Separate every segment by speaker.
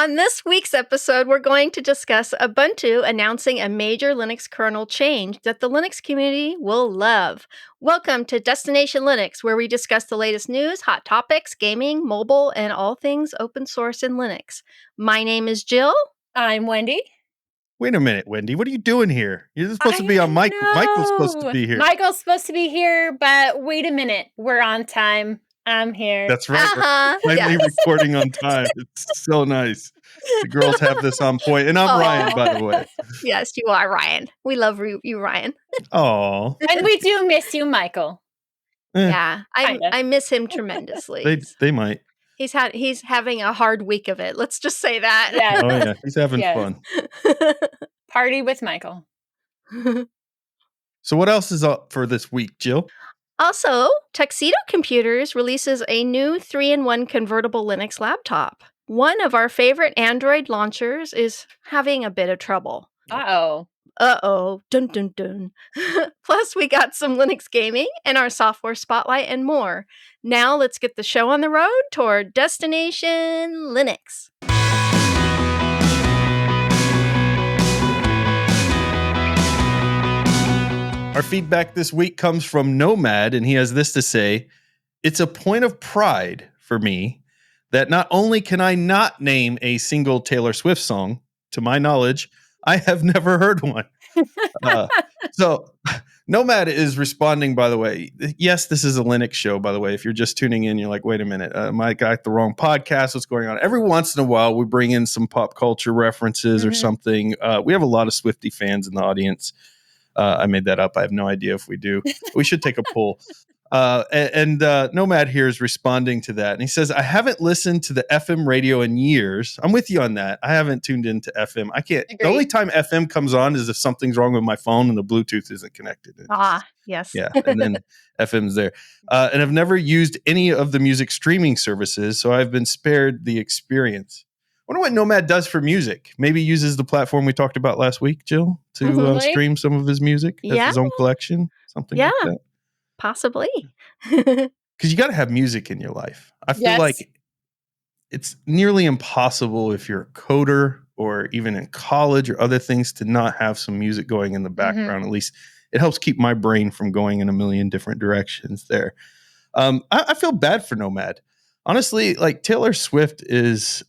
Speaker 1: On this week's episode, we're going to discuss Ubuntu announcing a major Linux kernel change that the Linux community will love. Welcome to Destination Linux, where we discuss the latest news, hot topics, gaming, mobile, and all things open source in Linux. My name is Jill.
Speaker 2: I'm Wendy.
Speaker 3: Wait a minute, Wendy. What are you doing here? You're supposed to be on Michael. Michael's supposed to be here.
Speaker 2: Michael's supposed to be here, but wait a minute. We're on time. I'm here.
Speaker 3: That's right. We're finally recording on time. It's so nice. The girls have this on point. And I'm Ryan, by the way.
Speaker 1: Yes, you are, Ryan. We love you, Ryan.
Speaker 3: Oh.
Speaker 2: And we do miss you, Michael.
Speaker 1: Yeah, I miss him tremendously.
Speaker 3: They might.
Speaker 1: He's having a hard week of it. Let's just say that.
Speaker 2: Yeah.
Speaker 3: Oh, yeah. He's having fun.
Speaker 2: Party with Michael.
Speaker 3: So what else is up for this week, Jill?
Speaker 1: Also, Tuxedo Computers releases a new 3-in-1 convertible Linux laptop. One of our favorite Android launchers is having a bit of trouble.
Speaker 2: Uh-oh.
Speaker 1: Dun dun dun. Plus, we got some Linux gaming and our software spotlight and more. Now, let's get the show on the road toward Destination Linux.
Speaker 3: Our feedback this week comes from Nomad, and he has this to say: "It's a point of pride for me that not only can I not name a single Taylor Swift song, to my knowledge, I have never heard one." So Nomad is responding, by the way. Yes, this is a Linux show, by the way. If you're just tuning in, you're like, wait a minute, Mike got the wrong podcast. What's going on? Every once in a while, we bring in some pop culture references or something. We have a lot of Swiftie fans in the audience. I made that up. I have no idea if we do. We should take a poll. And Nomad here is responding to that. And he says, I haven't listened to the FM radio in years. I'm with you on that. I haven't tuned into FM. I can't. Agreed. The only time FM comes on is if something's wrong with my phone and the Bluetooth isn't connected.
Speaker 1: Yes.
Speaker 3: Yeah. And then FM's there. And I've never used any of the music streaming services, so I've been spared the experience. I wonder what Nomad does for music. Maybe uses the platform we talked about last week, Jill, to stream some of his music. Has his own collection, something like that.
Speaker 1: Possibly.
Speaker 3: Because you got to have music in your life. I feel like it's nearly impossible if you're a coder or even in college or other things to not have some music going in the background. At least it helps keep my brain from going in a million different directions there. I feel bad for Nomad. Honestly, like Taylor Swift is,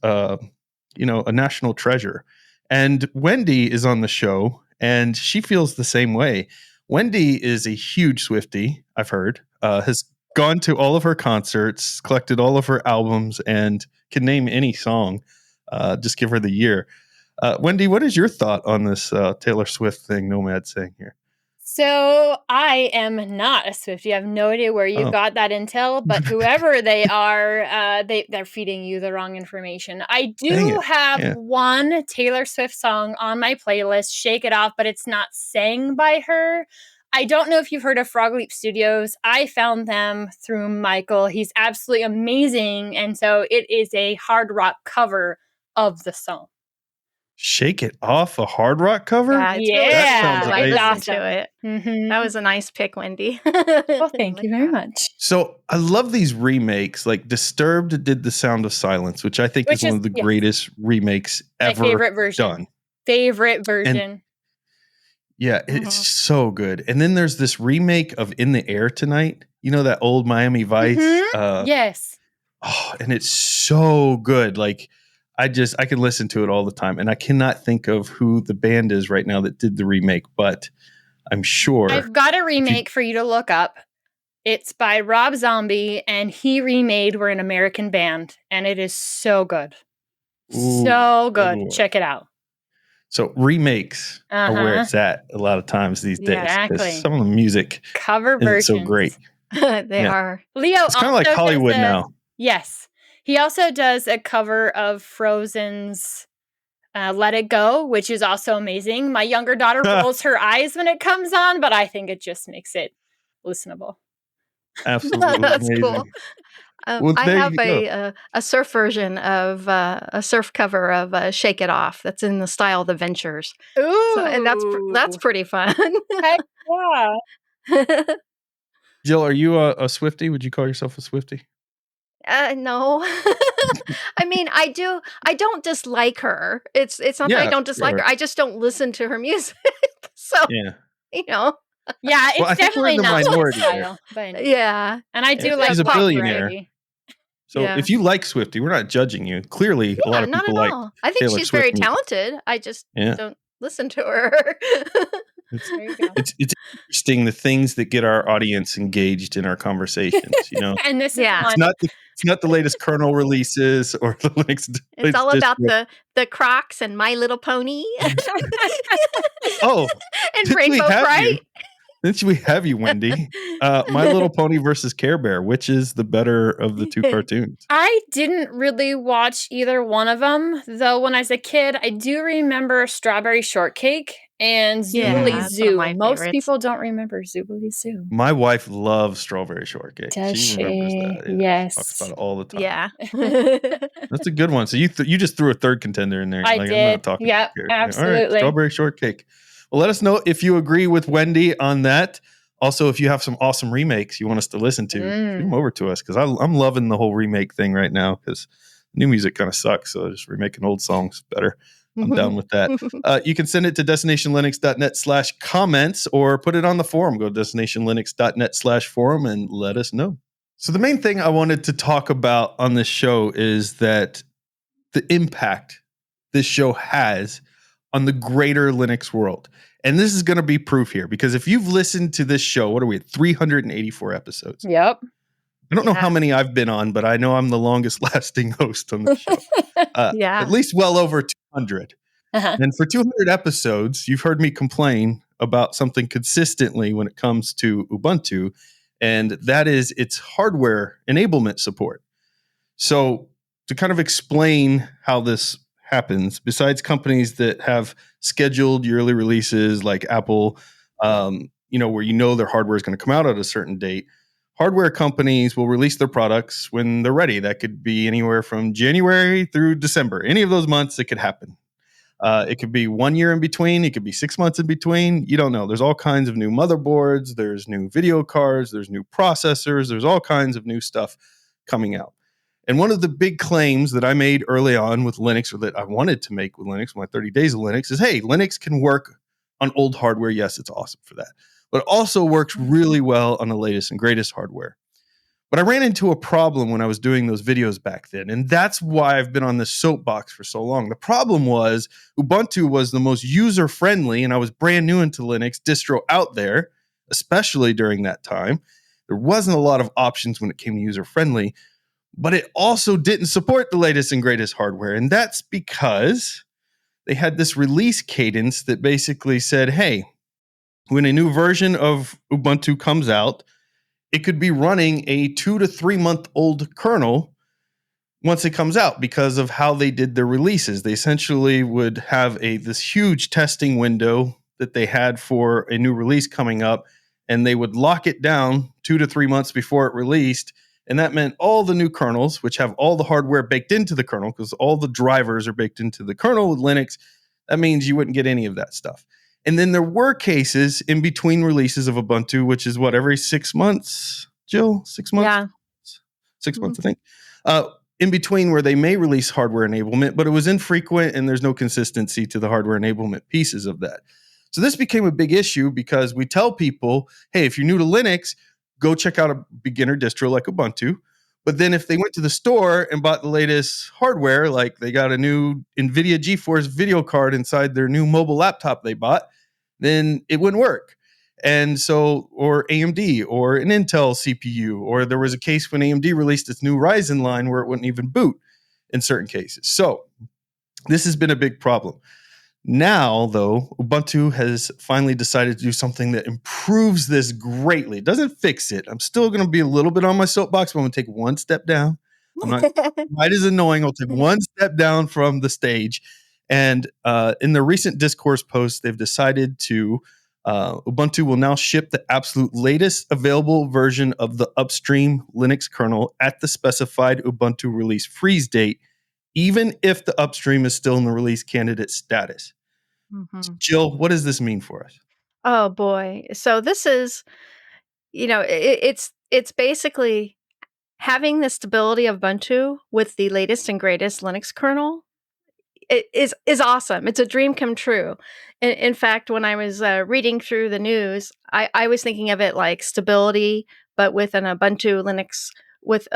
Speaker 3: a national treasure. And Wendy is on the show and she feels the same way. Wendy is a huge Swiftie, I've heard, has gone to all of her concerts, collected all of her albums, and can name any song. Just give her the year. Wendy, what is your thought on this Taylor Swift thing Nomad's saying here?
Speaker 2: So I am not a Swiftie. I have no idea where you got that intel, but whoever they are, they're feeding you the wrong information. I do have one Taylor Swift song on my playlist, Shake It Off, but it's not sang by her. I don't know if you've heard of Frog Leap Studios. I found them through Michael. He's absolutely amazing. And so it is a hard rock cover of the song.
Speaker 3: Shake It Off, a hard rock cover?
Speaker 1: Yeah. I listened to it. That was a nice pick, Wendy.
Speaker 2: Well, thank you very much.
Speaker 3: So I love these remakes. Like Disturbed did The Sound of Silence, which I think is one of the greatest remakes ever done.
Speaker 2: Favorite version.
Speaker 3: And, it's so good. And then there's this remake of In the Air Tonight. You know, that old Miami Vice?
Speaker 2: Yes.
Speaker 3: Oh, and it's so good. Like, I can listen to it all the time, and I cannot think of who the band is right now that did the remake, but I'm sure.
Speaker 2: I've got a remake for you to look up. It's by Rob Zombie, and he remade We're an American Band, and it is so good. So good. Ooh. Check it out.
Speaker 3: So remakes are where it's at a lot of times these days. Exactly. Some of the music
Speaker 2: cover versions
Speaker 3: so great.
Speaker 1: They are.
Speaker 2: Leo,
Speaker 3: it's kind of like Hollywood now.
Speaker 2: Yes. He also does a cover of Frozen's Let It Go, which is also amazing. My younger daughter rolls her eyes when it comes on, but I think it just makes it listenable.
Speaker 3: Absolutely.
Speaker 1: That's
Speaker 3: amazing.
Speaker 1: cool. I have a surf version of a surf cover of Shake It Off that's in the style of the Ventures.
Speaker 2: Ooh.
Speaker 1: And that's pretty fun.
Speaker 2: Heck yeah.
Speaker 3: Jill, are you a Swiftie? Would you call yourself a Swiftie?
Speaker 1: No. I mean, I don't dislike her. It's not that I don't dislike her. I just don't listen to her music. So, you know.
Speaker 2: Yeah, it's definitely not my style.
Speaker 1: But yeah.
Speaker 2: And I do like
Speaker 3: she's a billionaire.
Speaker 2: variety.
Speaker 3: So if you like Swiftie, we're not judging you. Clearly, a lot of people like
Speaker 1: all. I think
Speaker 3: Taylor
Speaker 1: she's
Speaker 3: Swift
Speaker 1: very
Speaker 3: music.
Speaker 1: talented. I just don't listen to her.
Speaker 3: It's interesting the things that get our audience engaged in our conversations, you know.
Speaker 2: And this is
Speaker 3: it's not the latest kernel releases or the Linux.
Speaker 1: It's all about the Crocs and My Little Pony.
Speaker 3: Oh,
Speaker 1: and Rainbow Bright.
Speaker 3: Since we have you, Wendy, My Little Pony versus Care Bear, which is the better of the two cartoons?
Speaker 2: I didn't really watch either one of them, though when I was a kid, I do remember Strawberry Shortcake and Zoobilee Zoo. Most people don't remember Zoobilee Zoo.
Speaker 3: My wife loves Strawberry Shortcake.
Speaker 2: She
Speaker 3: remembers that. Yeah.
Speaker 2: Yes.
Speaker 3: Talks about it all the time.
Speaker 1: Yeah.
Speaker 3: That's a good one. So you just threw a third contender in there.
Speaker 2: I did. I'm not talking absolutely.
Speaker 3: All right, Strawberry Shortcake. Well, let us know if you agree with Wendy on that. Also, if you have some awesome remakes you want us to listen to, shoot them over to us, because I'm loving the whole remake thing right now, because new music kind of sucks. So just remaking old songs better. I'm down with that. You can send it to destinationlinux.net/comments or put it on the forum. Go to destinationlinux.net/forum and let us know. So the main thing I wanted to talk about on this show is that the impact this show has on the greater Linux world. And this is going to be proof here, because if you've listened to this show, what are we at? 384 episodes.
Speaker 2: Yep.
Speaker 3: I don't know how many I've been on, but I know I'm the longest lasting host on the show. At least well over 200. And for 200 episodes, you've heard me complain about something consistently when it comes to Ubuntu, and that is its hardware enablement support. So to kind of explain how this happens, besides companies that have scheduled yearly releases like Apple, where their hardware is going to come out at a certain date, hardware companies will release their products when they're ready. That could be anywhere from January through December. Any of those months, it could happen. It could be 1 year in between. It could be 6 months in between. You don't know. There's all kinds of new motherboards. There's new video cards. There's new processors. There's all kinds of new stuff coming out. And one of the big claims that I made early on with Linux, or that I wanted to make with Linux, my 30 days of Linux, is, hey, Linux can work on old hardware. Yes, it's awesome for that. But it also works really well on the latest and greatest hardware. But I ran into a problem when I was doing those videos back then. And that's why I've been on this soapbox for so long. The problem was Ubuntu was the most user-friendly, and I was brand new into Linux distro out there, especially during that time. There wasn't a lot of options when it came to user-friendly. But it also didn't support the latest and greatest hardware. And that's because they had this release cadence that basically said, hey, when a new version of Ubuntu comes out, it could be running a 2 to 3 month old kernel once it comes out, because of how they did their releases. They essentially would have this huge testing window that they had for a new release coming up, and they would lock it down 2 to 3 months before it released. And that meant all the new kernels, which have all the hardware baked into the kernel, because all the drivers are baked into the kernel with Linux. That means you wouldn't get any of that stuff. And then there were cases in between releases of Ubuntu, which is every 6 months, Jill? 6 months?
Speaker 1: Yeah.
Speaker 3: 6 months, I think. In between, where they may release hardware enablement, but it was infrequent and there's no consistency to the hardware enablement pieces of that. So this became a big issue, because we tell people, hey, if you're new to Linux, go check out a beginner distro like Ubuntu. But then if they went to the store and bought the latest hardware, like they got a new NVIDIA GeForce video card inside their new mobile laptop they bought, then it wouldn't work. And so, or AMD or an Intel CPU, or there was a case when AMD released its new Ryzen line where it wouldn't even boot in certain cases. So this has been a big problem. Now, though, Ubuntu has finally decided to do something that improves this greatly. It doesn't fix it. I'm still going to be a little bit on my soapbox, but I'm going to take one step down. I'm not quite as annoying. I'll take one step down from the stage. And in the recent discourse post, they've decided to Ubuntu will now ship the absolute latest available version of the upstream Linux kernel at the specified Ubuntu release freeze date, even if the upstream is still in the release candidate status. So Jill, what does this mean for us?
Speaker 1: Oh boy. So this is, it's basically having the stability of Ubuntu with the latest and greatest Linux kernel is awesome. It's a dream come true. In fact, when I was reading through the news, I was thinking of it like stability, but with an Ubuntu Linux, with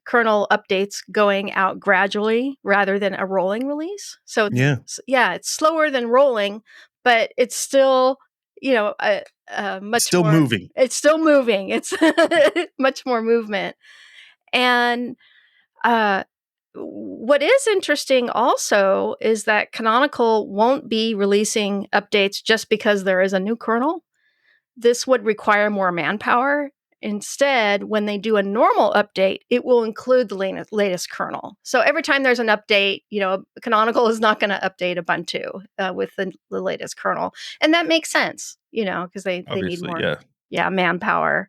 Speaker 1: kernel updates going out gradually rather than a rolling release. So it's slower than rolling, but it's still, much
Speaker 3: still
Speaker 1: more
Speaker 3: moving.
Speaker 1: It's still moving. It's much more movement. And what is interesting also is that Canonical won't be releasing updates just because there is a new kernel. This would require more manpower. Instead, when they do a normal update, it will include the latest kernel. So every time there's an update, Canonical is not going to update Ubuntu with the latest kernel. And that makes sense, because they need more manpower.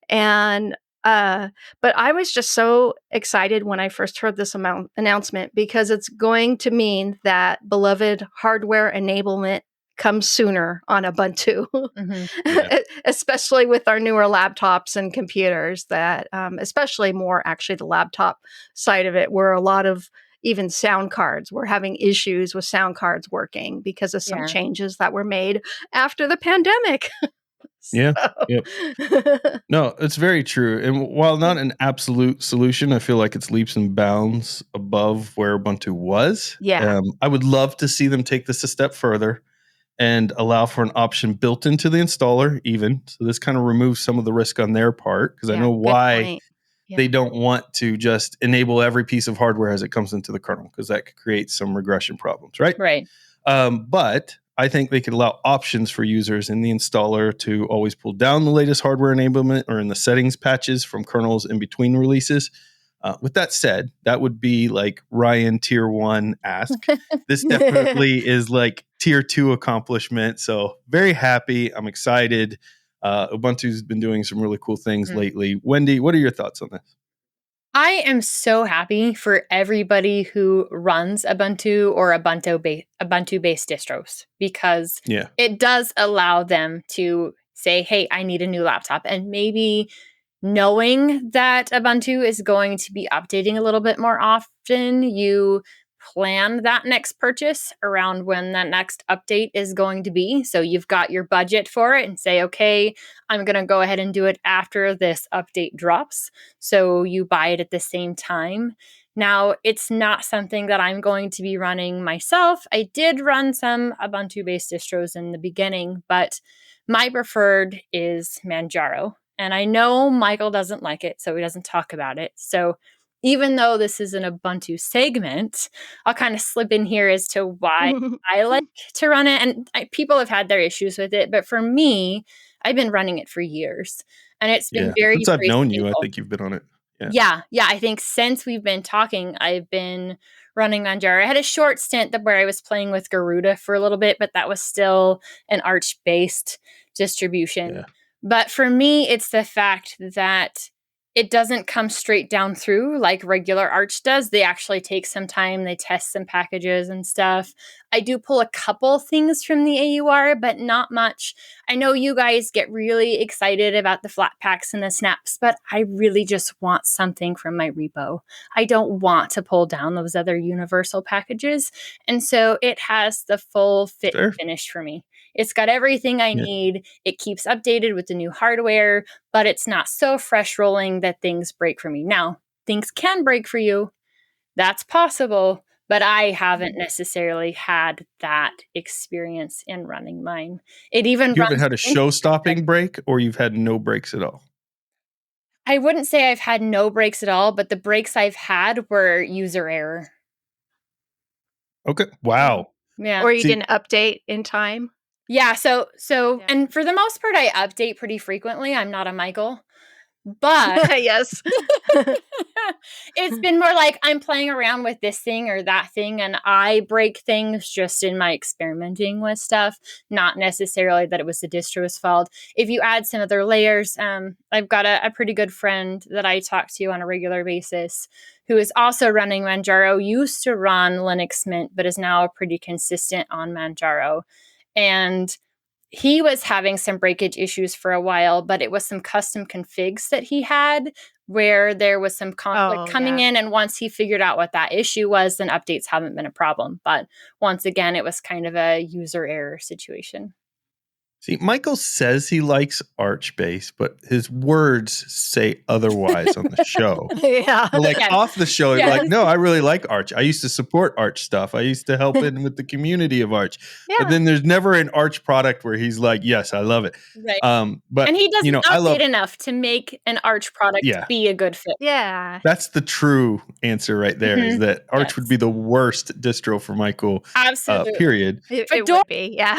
Speaker 1: And but I was just so excited when I first heard this announcement because it's going to mean that beloved hardware enablement comes sooner on Ubuntu, especially with our newer laptops and computers. That especially more actually the laptop side of it, where a lot of even sound cards, we're having issues with sound cards working because of some changes that were made after the pandemic.
Speaker 3: Yeah. Yep. No, it's very true. And while not an absolute solution, I feel like it's leaps and bounds above where Ubuntu was.
Speaker 1: Yeah.
Speaker 3: I would love to see them take this a step further and allow for an option built into the installer even. So this kind of removes some of the risk on their part, because I know why they don't want to just enable every piece of hardware as it comes into the kernel, because that could create some regression problems, right?
Speaker 2: Right.
Speaker 3: But I think they could allow options for users in the installer to always pull down the latest hardware enablement or in the settings patches from kernels in between releases. With that said, that would be like Ryan Tier 1 ask. This definitely is like Tier 2 accomplishment. So very happy. I'm excited. Ubuntu's been doing some really cool things lately. Wendy, what are your thoughts on this?
Speaker 2: I am so happy for everybody who runs Ubuntu or Ubuntu-based distros, because it does allow them to say, hey, I need a new laptop. And maybe knowing that Ubuntu is going to be updating a little bit more often, you plan that next purchase around when that next update is going to be. So you've got your budget for it and say, okay, I'm going to go ahead and do it after this update drops. So you buy it at the same time. Now, it's not something that I'm going to be running myself. I did run some Ubuntu-based distros in the beginning, but my preferred is Manjaro. And I know Michael doesn't like it, so he doesn't talk about it. So even though this is an Ubuntu segment, I'll kind of slip in here as to why I like to run it. And people have had their issues with it, but for me, I've been running it for years, and it's been very,
Speaker 3: since I've
Speaker 2: very
Speaker 3: known
Speaker 2: stable.
Speaker 3: you, I think you've been on it.
Speaker 2: Yeah. I think since we've been talking, I've been running Manjaro. I had a short stint where I was playing with Garuda for a little bit, but that was still an Arch-based distribution.
Speaker 3: Yeah.
Speaker 2: But for me, it's the fact that it doesn't come straight down through like regular Arch does. They actually take some time. They test some packages and stuff. I do pull a couple things from the AUR, but not much. I know you guys get really excited about the flat packs and the snaps, but I really just want something from my repo. I don't want to pull down those other universal packages. And so it has the full fit and finish for me. It's got everything I need. It keeps updated with the new hardware, but it's not so fresh rolling that things break for me. Now, things can break for you. That's possible, but I haven't necessarily had that experience in running mine. It even
Speaker 3: You haven't had a show-stopping break, or you've had no breaks at all?
Speaker 2: I wouldn't say I've had no breaks at all, but the breaks I've had were user error.
Speaker 3: Okay. Wow.
Speaker 2: Yeah.
Speaker 1: Or you didn't update in time?
Speaker 2: Yeah, so and for the most part, I update pretty frequently. I'm not a Michael. But
Speaker 1: yes,
Speaker 2: it's been more like I'm playing around with this thing or that thing, and I break things just in my experimenting with stuff, not necessarily that it was the distro's fault. If you add some other layers, I've got a pretty good friend that I talk to on a regular basis who is also running Manjaro, used to run Linux Mint, but is now pretty consistent on Manjaro. And he was having some breakage issues for a while, but it was some custom configs that he had where there was some conflict coming in. And once he figured out what that issue was, then updates haven't been a problem. But once again, it was kind of a user error situation.
Speaker 3: See, Michael says he likes Arch-based, but his words say otherwise on the show.
Speaker 1: Yeah.
Speaker 3: So off the show, you're like, no, I really like Arch. I used to support Arch stuff. I used to help in with the community of Arch. Yeah. But then there's never an Arch product where he's like, yes, I love it.
Speaker 2: Right.
Speaker 3: But
Speaker 2: and he doesn't update enough to make an Arch product be a good fit.
Speaker 1: Yeah.
Speaker 3: That's the true answer right there, is that Arch would be the worst distro for Michael.
Speaker 2: Absolutely.
Speaker 3: Period.
Speaker 1: It would be, yeah.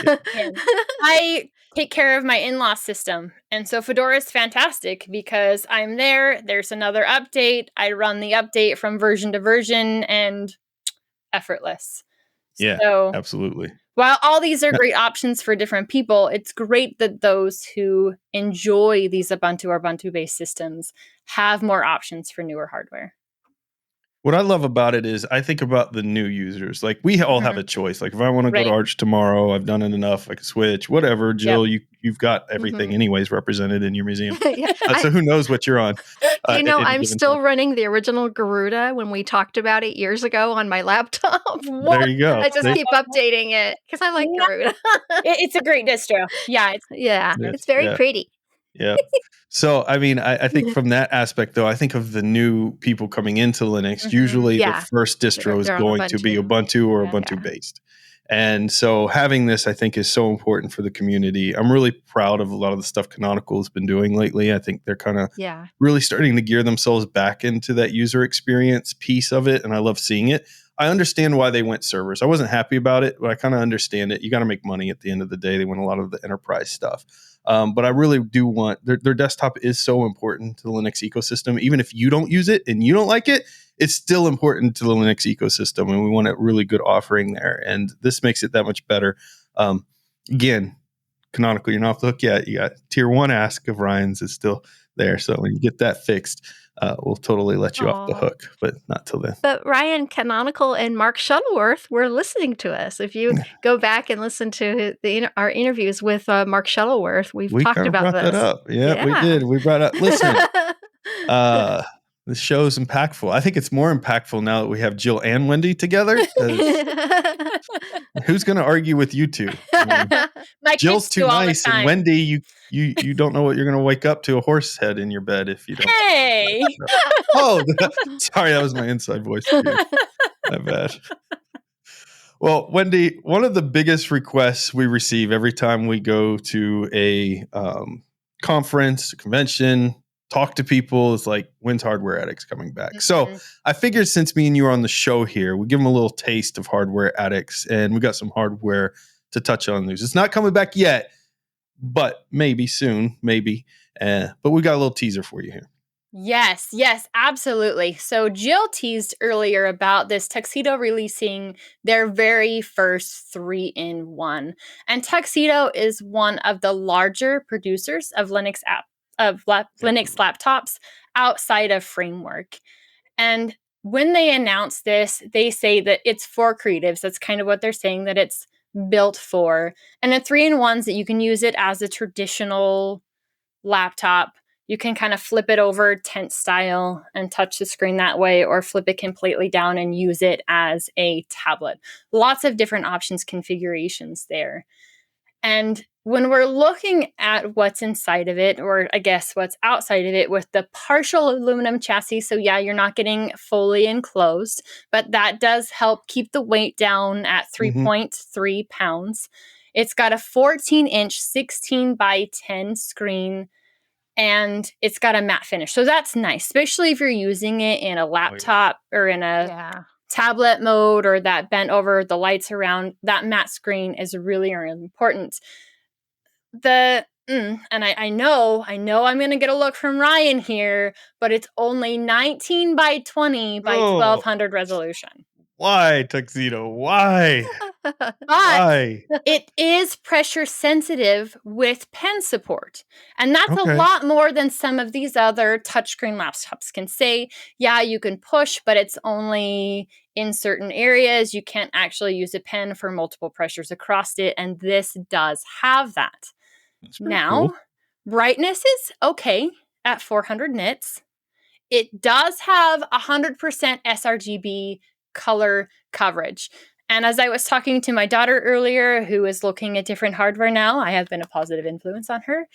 Speaker 2: I take care of my in-law system. And so Fedora is fantastic because I'm there. There's another update. I run the update from version to version and effortless.
Speaker 3: Yeah, absolutely.
Speaker 2: While all these are great options for different people, it's great that those who enjoy these Ubuntu or Ubuntu-based systems have more options for newer hardware.
Speaker 3: What I love about it is I think about the new users. Like, we all have a choice. Like, if I want to go to Arch tomorrow, I've done it enough. I can switch, whatever. Jill, you've got everything anyways represented in your museum. So who knows what you're on?
Speaker 1: I'm still running the original Garuda when we talked about it years ago on my laptop.
Speaker 3: There you go.
Speaker 1: I just keep updating it because I like Garuda.
Speaker 2: It's a great distro. Yeah.
Speaker 1: It's very pretty.
Speaker 3: Yeah. So, I mean, I think from that aspect, though, I think of the new people coming into Linux. Usually the first distro is going to be Ubuntu or Ubuntu based. And so having this, I think, is so important for the community. I'm really proud of a lot of the stuff Canonical has been doing lately. I think they're kind of really starting to gear themselves back into that user experience piece of it. And I love seeing it. I understand why they went servers. I wasn't happy about it, but I kind of understand it. You got to make money at the end of the day. They want a lot of the enterprise stuff. But I really do want their desktop is so important to the Linux ecosystem. Even if you don't use it and you don't like it, it's still important to the Linux ecosystem. And we want a really good offering there. And this makes it that much better. Again, Canonical, you're not off the hook yet. You got tier 1 ask of Ryan's is still there. So when you get that fixed, we'll totally let you off the hook, but not till then.
Speaker 1: But Ryan, Canonical and Mark Shuttleworth were listening to us. If you go back and listen to our interviews with Mark Shuttleworth, we talked about this.
Speaker 3: That up. Yeah, we did. We brought up. Listen, the show's impactful. I think it's more impactful now that we have Jill and Wendy together. Who's going to argue with you two? I mean, Jill's too nice, and Wendy, you don't know what you're going to wake up to a horse head in your bed if you don't.
Speaker 2: Hey!
Speaker 3: Sorry, that was my inside voice. My bad. Well, Wendy, one of the biggest requests we receive every time we go to a conference, a convention, talk to people is like, when's Hardware Addicts coming back? So I figured since me and you are on the show here, we give them a little taste of Hardware Addicts, and we got some hardware to touch on news. It's not coming back yet, but maybe soon, maybe. But we got a little teaser for you here.
Speaker 2: Yes, absolutely. So Jill teased earlier about this Tuxedo releasing their very first 3-in-1. And Tuxedo is one of the larger producers of Linux Linux laptops outside of Framework. And when they announce this, they say that it's for creatives. That's kind of what they're saying that it's built for. And the 3-in-1s that you can use it as a traditional laptop. You can kind of flip it over tent style and touch the screen that way, or flip it completely down and use it as a tablet. Lots of different options, configurations there. And when we're looking at what's inside of it, or I guess what's outside of it with the partial aluminum chassis, so yeah, you're not getting fully enclosed, but that does help keep the weight down at 3.3 pounds. It's got a 14-inch 16:10 screen, and it's got a matte finish. So that's nice, especially if you're using it in a laptop or in a tablet mode, or that bent over the lights around. That matte screen is really, really important. And I know I'm going to get a look from Ryan here, but it's only 19:20 by 1200 resolution.
Speaker 3: Why, Tuxedo? Why?
Speaker 2: But
Speaker 3: Why?
Speaker 2: it is pressure sensitive with pen support. And that's a lot more than some of these other touchscreen laptops can say. Yeah, you can push, but it's only in certain areas. You can't actually use a pen for multiple pressures across it. And this does have that.
Speaker 3: That's pretty
Speaker 2: Now,
Speaker 3: cool.
Speaker 2: brightness is okay at 400 nits. It does have 100% sRGB color coverage. And as I was talking to my daughter earlier, who is looking at different hardware now, I have been a positive influence on her.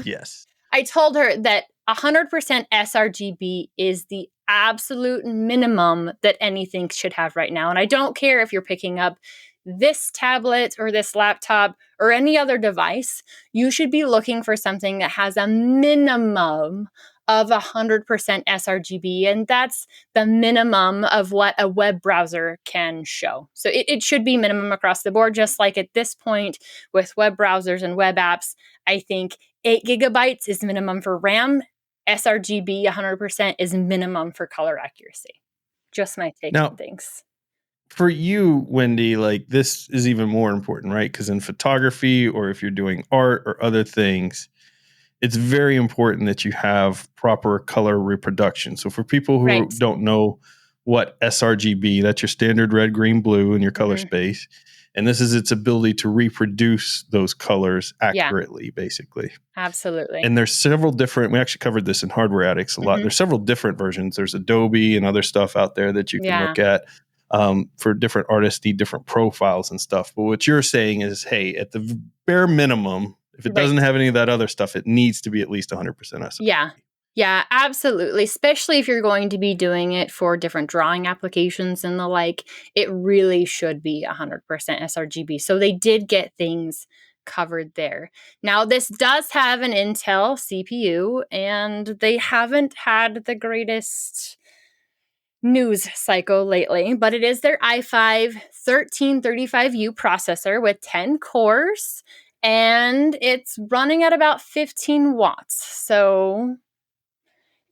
Speaker 3: Yes.
Speaker 2: I told her that 100% sRGB is the absolute minimum that anything should have right now. And I don't care if you're picking up this tablet or this laptop or any other device, you should be looking for something that has a minimum of 100% sRGB, and that's the minimum of what a web browser can show. So it should be minimum across the board, just like at this point with web browsers and web apps. I think 8 gigabytes is minimum for RAM. sRGB 100% is minimum for color accuracy. Just my take on things.
Speaker 3: For you, Wendy, like this is even more important, right? Because in photography or if you're doing art or other things, it's very important that you have proper color reproduction. So for people who don't know what sRGB, that's your standard red, green, blue in your color space. And this is its ability to reproduce those colors accurately, basically.
Speaker 2: Absolutely.
Speaker 3: And there's several different, we actually covered this in Hardware Addicts a lot. There's several different versions. There's Adobe and other stuff out there that you can look at. For different artists need different profiles and stuff. But what you're saying is, hey, at the bare minimum, if it doesn't have any of that other stuff, it needs to be at least 100% sRGB.
Speaker 2: Yeah, absolutely. Especially if you're going to be doing it for different drawing applications and the like, it really should be 100% sRGB. So they did get things covered there. Now, this does have an Intel CPU, and they haven't had the greatest news cycle lately, but it is their i5 1335U processor with 10 cores, and it's running at about 15 watts. So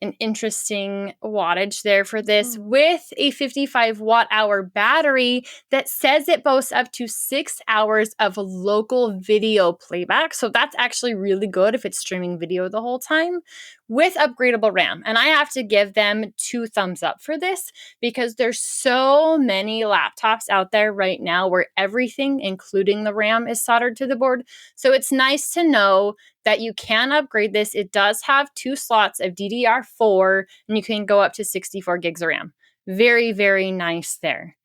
Speaker 2: an interesting wattage there for this with a 55 watt hour battery that says it boasts up to 6 hours of local video playback. So that's actually really good if it's streaming video the whole time with upgradable RAM. And I have to give them 2 thumbs up for this because there's so many laptops out there right now where everything, including the RAM, is soldered to the board. So it's nice to know that you can upgrade this. It does have 2 slots of DDR4, and you can go up to 64 gigs of RAM. Very, very nice there.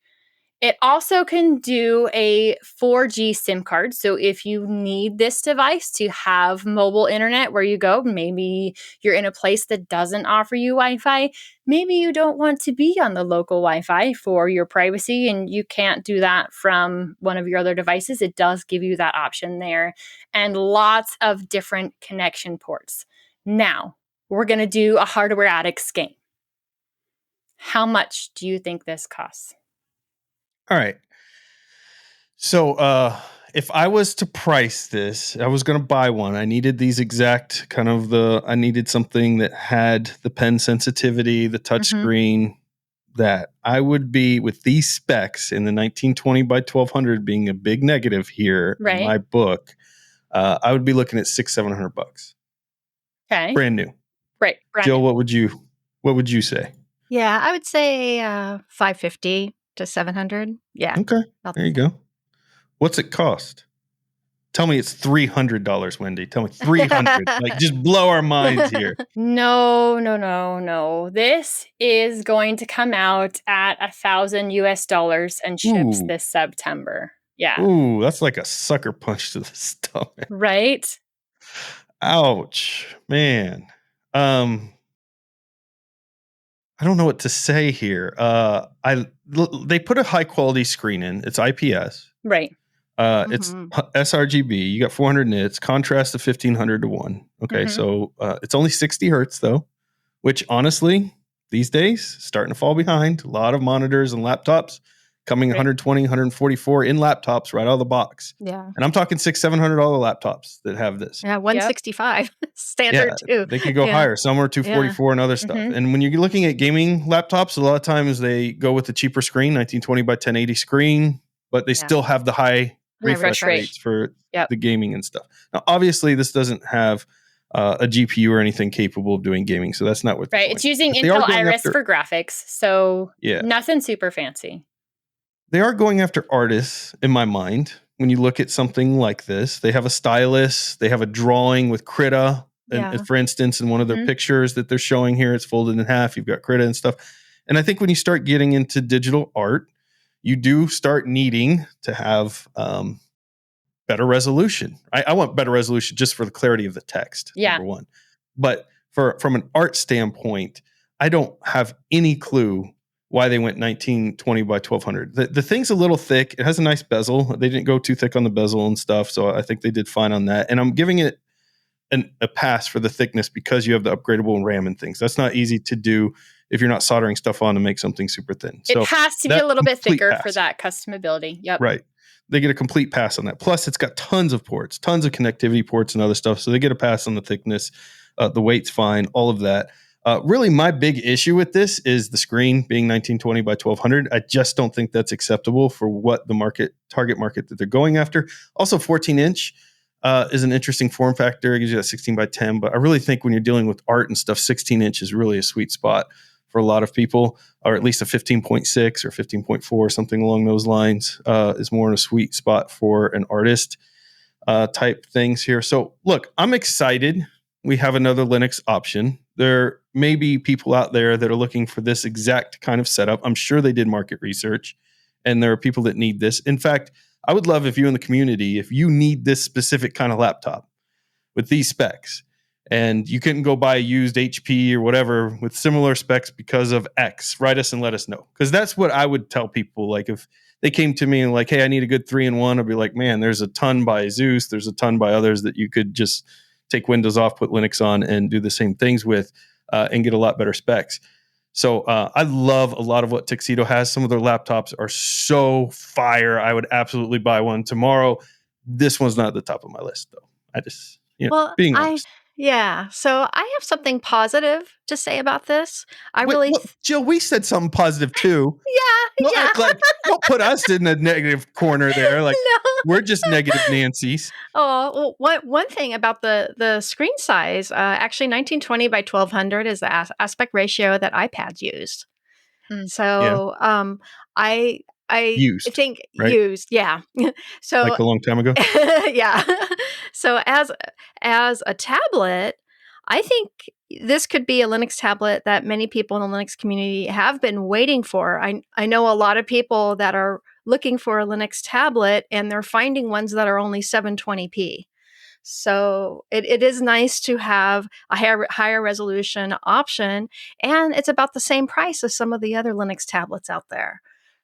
Speaker 2: It also can do a 4G SIM card. So if you need this device to have mobile internet where you go, maybe you're in a place that doesn't offer you Wi-Fi, maybe you don't want to be on the local Wi-Fi for your privacy and you can't do that from one of your other devices, it does give you that option there. And lots of different connection ports. Now, we're going to do a Hardware Addicts game. How much do you think this costs?
Speaker 3: All right. So if I was to price this, I was going to buy one. I needed these exact I needed something that had the pen sensitivity, the touch screen, that I would be with these specs in the 1920 by 1200 being a big negative here in my book. I would be looking at $600-700.
Speaker 2: Okay.
Speaker 3: Brand new.
Speaker 2: Right.
Speaker 3: Jill, what would you say?
Speaker 1: Yeah, I would say $550 to $700. Yeah.
Speaker 3: Okay. There you go. What's it cost? Tell me it's $300, Wendy. Tell me $300. Like, just blow our minds here.
Speaker 2: No. This is going to come out at $1,000 and ships this September. Yeah.
Speaker 3: Ooh, that's like a sucker punch to the stomach.
Speaker 2: Right?
Speaker 3: Ouch, man. I don't know what to say here. They put a high quality screen in. It's IPS.
Speaker 2: Right.
Speaker 3: It's sRGB. You got 400 nits. Contrast of 1500 to 1. Okay, so it's only 60 hertz though, which honestly, these days, starting to fall behind. A lot of monitors and laptops coming 120, 144 in laptops right out of the box.
Speaker 1: Yeah.
Speaker 3: And I'm talking $600-700 laptops that have this.
Speaker 1: Yeah, 165 standard too.
Speaker 3: They could go higher. Some are 244 and other stuff. And when you're looking at gaming laptops, a lot of times they go with the cheaper screen, 1920 by 1080 screen. but they still have the high refresh rates for the gaming and stuff. Now, obviously, this doesn't have a GPU or anything capable of doing gaming, so that's not what they're
Speaker 2: Right.
Speaker 3: going
Speaker 2: It's using
Speaker 3: for.
Speaker 2: Intel Iris for graphics, so nothing super fancy.
Speaker 3: They are going after artists, in my mind. When you look at something like this, they have a stylus, they have a drawing with Krita. And for instance, in one of their pictures that they're showing here, it's folded in half. You've got Krita and stuff. And I think when you start getting into digital art, you do start needing to have better resolution. I want better resolution just for the clarity of the text, number one. But from an art standpoint, I don't have any clue why they went 1920 by 1200. The thing's a little thick. It has a nice bezel. They didn't go too thick on the bezel and stuff, so I think they did fine on that. And I'm giving it a pass for the thickness because you have the upgradable RAM and things. That's not easy to do if you're not soldering stuff on to make something super thin.
Speaker 2: So it has to be a little bit thicker for that customability. Yep.
Speaker 3: Right. They get a complete pass on that. Plus, it's got tons of ports, tons of connectivity ports and other stuff. So they get a pass on the thickness. The weight's fine, all of that. Really, my big issue with this is the screen being 1920 by 1200. I just don't think that's acceptable for what the target market that they're going after. Also, 14-inch is an interesting form factor. It gives you that 16 by 10. But I really think when you're dealing with art and stuff, 16-inch is really a sweet spot for a lot of people, or at least a 15.6 or 15.4, something along those lines is more in a sweet spot for an artist type things here. So, look, I'm excited. We have another Linux option. There may be people out there that are looking for this exact kind of setup. I'm sure they did market research, and there are people that need this. In fact, I would love if you in the community, if you need this specific kind of laptop with these specs, and you couldn't go buy a used HP or whatever with similar specs because of X, write us and let us know. Because that's what I would tell people. Like if they came to me and like, hey, I need a good 3-in-1, I'd be like, man, there's a ton by Zeus. There's a ton by others that you could just take Windows off, put Linux on, and do the same things with and get a lot better specs. So I love a lot of what Tuxedo has. Some of their laptops are so fire. I would absolutely buy one tomorrow. This one's not at the top of my list, though. I just, being honest.
Speaker 1: So I have something positive to say about this.
Speaker 3: Jill, we said something positive too. Don't put us in the negative corner there. Like we're just negative Nancy's.
Speaker 1: Oh, well, one thing about the screen size, actually 1920 by 1200 is the aspect ratio that iPads used. So I think
Speaker 3: right?
Speaker 1: Used, yeah. So
Speaker 3: like a long time ago.
Speaker 1: Yeah. So as a tablet, I think this could be a Linux tablet that many people in the Linux community have been waiting for. I know a lot of people that are looking for a Linux tablet, and they're finding ones that are only 720p. So it is nice to have a higher resolution option, and it's about the same price as some of the other Linux tablets out there.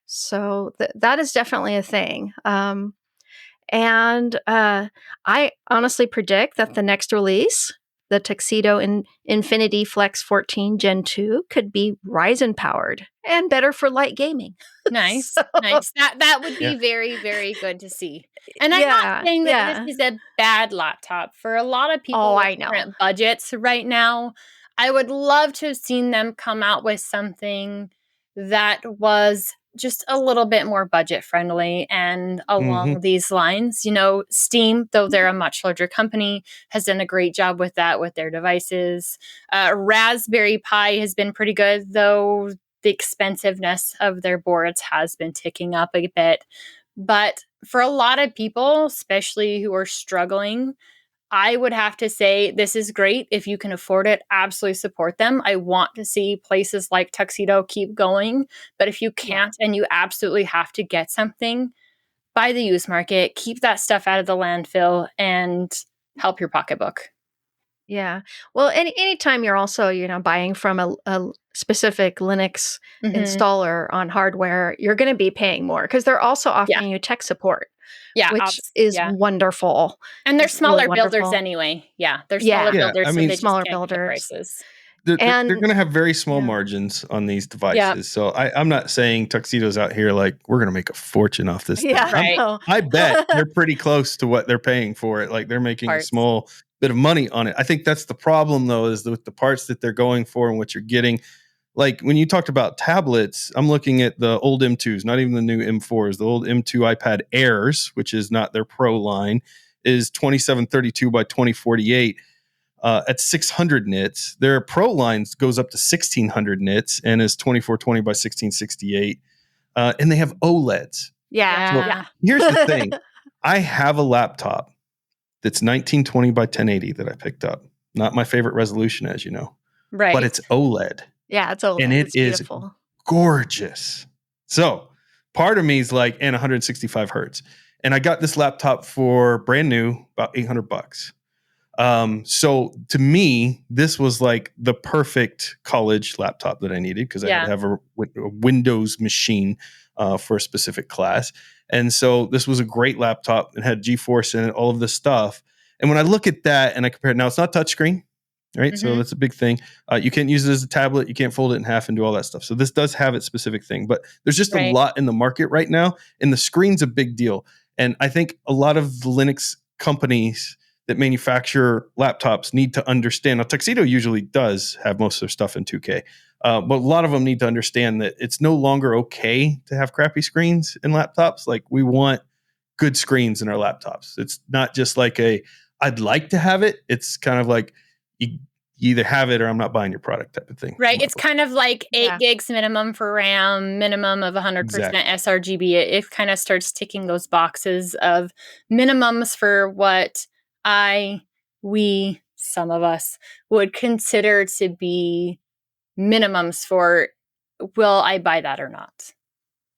Speaker 1: So that is definitely a thing. And I honestly predict that the next release, the Tuxedo Infinity Flex 14 Gen 2, could be Ryzen powered and better for light gaming.
Speaker 2: Nice. That would be very, very good to see. And I'm not saying that this is a bad laptop. For a lot of people with current budgets right now, I would love to have seen them come out with something that was just a little bit more budget friendly and along these lines. Steam, though they're a much larger company, has done a great job with that with their devices. Raspberry Pi has been pretty good, though the expensiveness of their boards has been ticking up a bit. But for a lot of people, especially who are struggling, I would have to say this is great. If you can afford it, absolutely support them. I want to see places like Tuxedo keep going. But if you can't and you absolutely have to get something, buy the used market, keep that stuff out of the landfill, and help your pocketbook.
Speaker 1: Yeah. Well, anytime you're also, buying from a specific Linux installer on hardware, you're going to be paying more because they're also offering you tech support. Which is wonderful.
Speaker 2: And they're smaller builders anyway. They're smaller builders.
Speaker 3: I mean,
Speaker 2: so
Speaker 1: smaller builders.
Speaker 3: They're going to have very small margins on these devices. So I'm not saying Tuxedo's out here like, we're going to make a fortune off this thing. I bet they're pretty close to what they're paying for it. Like they're making a small bit of money on it. I think that's the problem, though, is with the parts that they're going for and what you're getting. like when you talked about tablets, I'm looking at the old M2s, not even the new M4s. The old M2 iPad Airs, which is not their Pro line, is 2732 by 2048 at 600 nits. Their Pro lines goes up to 1600 nits and is 2420 by 1668. And they have OLEDs.
Speaker 1: Yeah.
Speaker 3: So here's the thing. I have a laptop that's 1920 by 1080 that I picked up. Not my favorite resolution, as you know.
Speaker 2: Right.
Speaker 3: But it's OLED.
Speaker 1: Yeah, it's OLED.
Speaker 3: And it
Speaker 1: it's
Speaker 3: is
Speaker 1: beautiful.
Speaker 3: gorgeous. So part of me is like, and 165 hertz. And I got this laptop for brand new, about $800. So to me, this was like the perfect college laptop that I needed because I had to have a Windows machine for a specific class. And so this was a great laptop. It had GeForce in it, all of this stuff. And when I look at that and I compare it, now it's not touchscreen, right? So that's a big thing. You can't use it as a tablet. You can't fold it in half and do all that stuff. So this does have its specific thing, but there's just a lot in the market right now, and the screen's a big deal. And I think a lot of the Linux companies that manufacture laptops need to understand. Now, Tuxedo usually does have most of their stuff in 2K, but a lot of them need to understand that it's no longer okay to have crappy screens in laptops. Like, we want good screens in our laptops. It's not just like I'd like to have it. It's kind of like you either have it or I'm not buying your product type of thing.
Speaker 2: Right. It's kind of like 8 gigs minimum for RAM, minimum of 100% sRGB. It kind of starts ticking those boxes of minimums for what some of us would consider to be minimums for, will I buy that or not?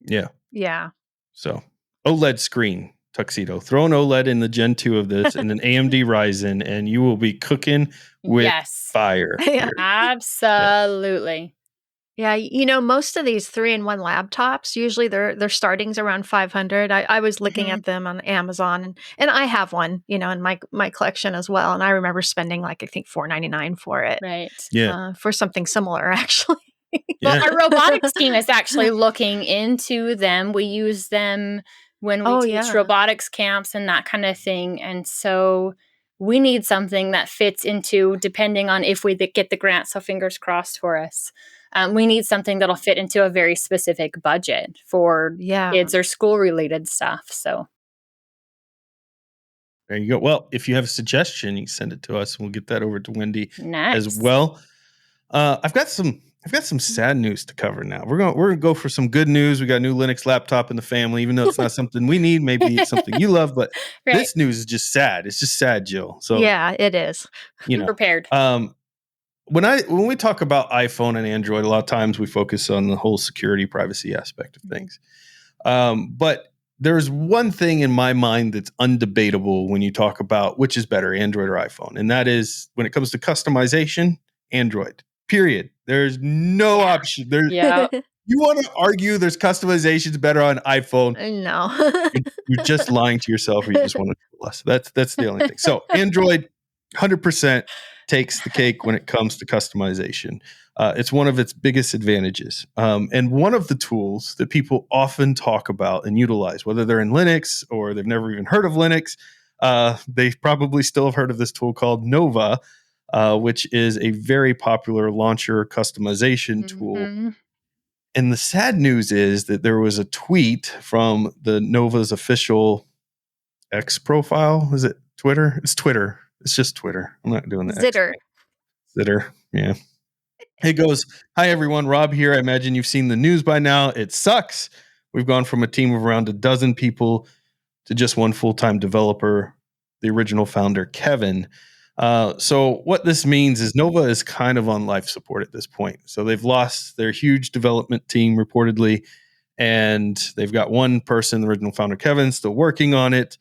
Speaker 3: Yeah.
Speaker 1: Yeah.
Speaker 3: So OLED screen, Tuxedo. Throw an OLED in the Gen 2 of this and an AMD Ryzen, and you will be cooking with fire.
Speaker 1: Yeah.
Speaker 2: Absolutely.
Speaker 1: Yeah, most of these 3-in-1 laptops, usually their starting's around 500. I was looking at them on Amazon, and I have one, in my collection as well. And I remember spending like I think $4.99 for it.
Speaker 2: Right.
Speaker 3: Yeah.
Speaker 1: For something similar, actually.
Speaker 2: Well, our robotics team is actually looking into them. We use them when we teach robotics camps and that kind of thing. And so we need something that fits into, depending on if we get the grant, so fingers crossed for us. We need something that'll fit into a very specific budget for kids or school-related stuff. So
Speaker 3: there you go. Well, if you have a suggestion, you can send it to us, and we'll get that over to Wendy as
Speaker 2: Nice.
Speaker 3: well. I've got some sad news to cover now. We're gonna go for some good news. We got a new Linux laptop in the family, even though it's not something we need. Maybe it's something you love, but this news is just sad. It's just sad, Jill. So
Speaker 1: yeah, it is.
Speaker 2: Prepared.
Speaker 3: When we talk about iPhone and Android, a lot of times we focus on the whole security, privacy aspect of things. But there's one thing in my mind that's undebatable when you talk about which is better, Android or iPhone, and that is when it comes to customization, Android. Period. There's no option. You want to argue there's customizations better on iPhone?
Speaker 1: No.
Speaker 3: You're just lying to yourself, or you just want to fool us. That's the only thing. So Android, 100% takes the cake when it comes to customization. It's one of its biggest advantages. And one of the tools that people often talk about and utilize, whether they're in Linux or they've never even heard of Linux, they probably still have heard of this tool called Nova, which is a very popular launcher customization tool. And the sad news is that there was a tweet from the Nova's official X profile. Is it Twitter? It's Twitter. It's just Twitter. I'm not doing the
Speaker 1: Zitter.
Speaker 3: Zitter. Yeah. It goes, "Hi, everyone. Rob here. I imagine you've seen the news by now. It sucks. We've gone from a team of around a dozen people to just one full-time developer, the original founder, Kevin. So what this means is Nova is kind of on life support at this point. So they've lost their huge development team reportedly, and they've got one person, the original founder, Kevin, still working on it.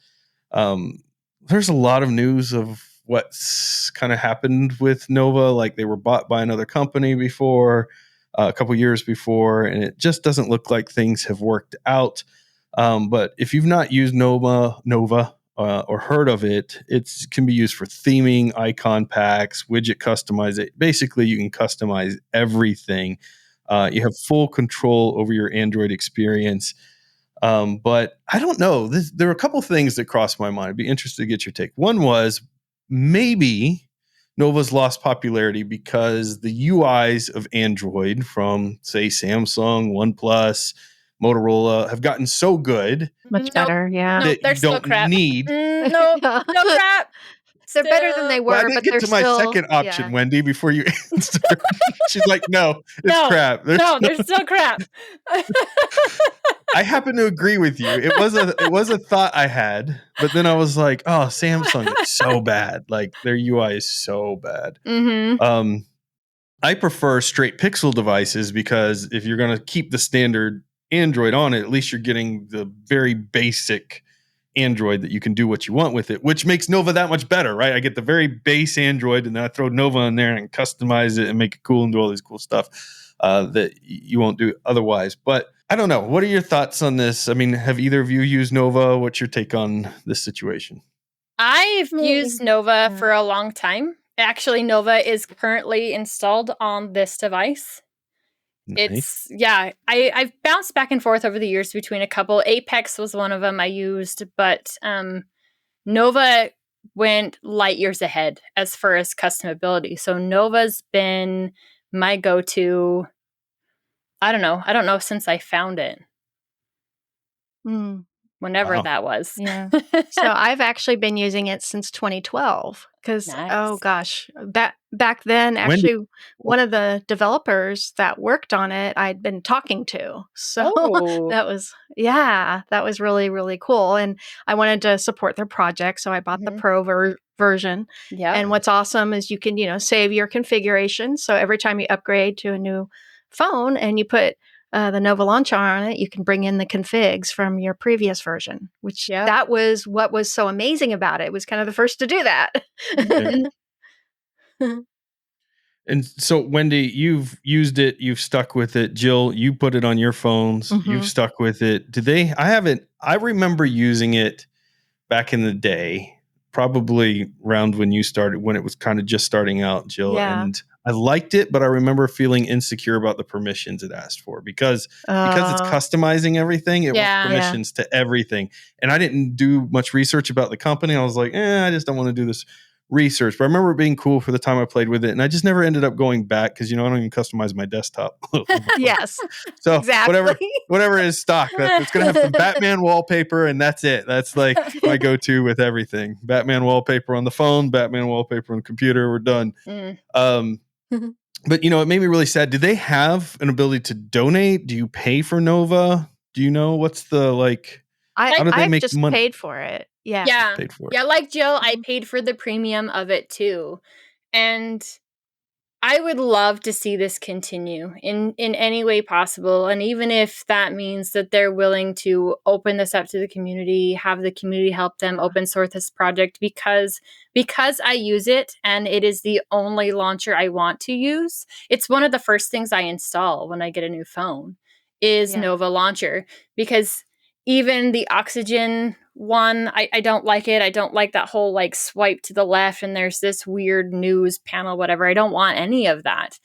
Speaker 3: There's a lot of news of what's kind of happened with Nova. Like, they were bought by another company before, a couple years before, and it just doesn't look like things have worked out. But if you've not used Nova, or heard of it, it can be used for theming, icon packs, widget customization. Basically, you can customize everything. You have full control over your Android experience. But I don't know. There are a couple things that crossed my mind. I'd be interested to get your take. One was maybe Nova's lost popularity because the UIs of Android from, say, Samsung, OnePlus, Motorola have gotten so good
Speaker 1: Much better, yeah.
Speaker 2: Nope,
Speaker 3: that
Speaker 2: they're
Speaker 3: you
Speaker 2: still
Speaker 3: don't
Speaker 2: crap.
Speaker 3: need.
Speaker 2: No crap.
Speaker 1: They're better than they
Speaker 3: Well, I
Speaker 1: were,
Speaker 3: didn't
Speaker 1: but
Speaker 3: get
Speaker 1: they're
Speaker 3: to my
Speaker 1: still
Speaker 3: second option,
Speaker 1: yeah.
Speaker 3: Wendy, before you answer. She's like, no, it's crap.
Speaker 2: They're still crap.
Speaker 3: I happen to agree with you. It was a thought I had, but then I was like, oh, Samsung is so bad. Like their UI is so bad.
Speaker 2: Mm-hmm.
Speaker 3: I prefer straight Pixel devices because if you're going to keep the standard Android on it, at least you're getting the very basic Android that you can do what you want with it, which makes Nova that much better, right? I get the very base Android and then I throw Nova in there and customize it and make it cool and do all this cool stuff that you won't do otherwise. But I don't know. What are your thoughts on this? I mean, have either of you used Nova? What's your take on this situation?
Speaker 2: I've used Nova for a long time. Actually, Nova is currently installed on this device.
Speaker 3: Nice.
Speaker 2: I've bounced back and forth over the years between a couple. Apex was one of them I used, but Nova went light years ahead as far as customability. So Nova's been my go-to. I don't know since I found it. Whenever that was.
Speaker 1: Yeah. So I've actually been using it since 2012 because, oh gosh, back then, actually, one of the developers that worked on it, I'd been talking to. So that was really, really cool. And I wanted to support their project. So I bought the Pro version.
Speaker 2: Yeah.
Speaker 1: And what's awesome is you can, save your configuration. So every time you upgrade to a new phone and you put the Nova Launcher on it, you can bring in the configs from your previous version, which that was what was so amazing about it. It was kind of the first to do that.
Speaker 3: And so, Wendy, you've used it, you've stuck with it. Jill, you put it on your phones, you've stuck with it. I remember using it back in the day, probably around when you started, when it was kind of just starting out, Jill.
Speaker 1: Yeah.
Speaker 3: And I liked it, but I remember feeling insecure about the permissions it asked for because it's customizing everything. It wants permissions to everything. And I didn't do much research about the company. I was like, I just don't want to do this research. But I remember it being cool for the time I played with it. And I just never ended up going back because, I don't even customize my desktop.
Speaker 1: Yes.
Speaker 3: So
Speaker 1: exactly.
Speaker 3: whatever is stock, it's going to have some Batman wallpaper and that's it. That's like my go-to with everything. Batman wallpaper on the phone, Batman wallpaper on the computer. We're done. But, it made me really sad. Do they have an ability to donate? Do you pay for Nova? Do you know what's the how do they make
Speaker 1: just
Speaker 3: money?
Speaker 1: paid for it. Yeah.
Speaker 2: Yeah.
Speaker 3: Paid for it.
Speaker 2: Yeah, like Jill, I paid for the premium of it too. And I would love to see this continue in any way possible. And even if that means that they're willing to open this up to the community, have the community help them open source this project because I use it and it is the only launcher I want to use. It's one of the first things I install when I get a new phone is Nova Launcher, because even the Oxygen one, I don't like it. I don't like that whole swipe to the left and there's this weird news panel, whatever. I don't want any of that.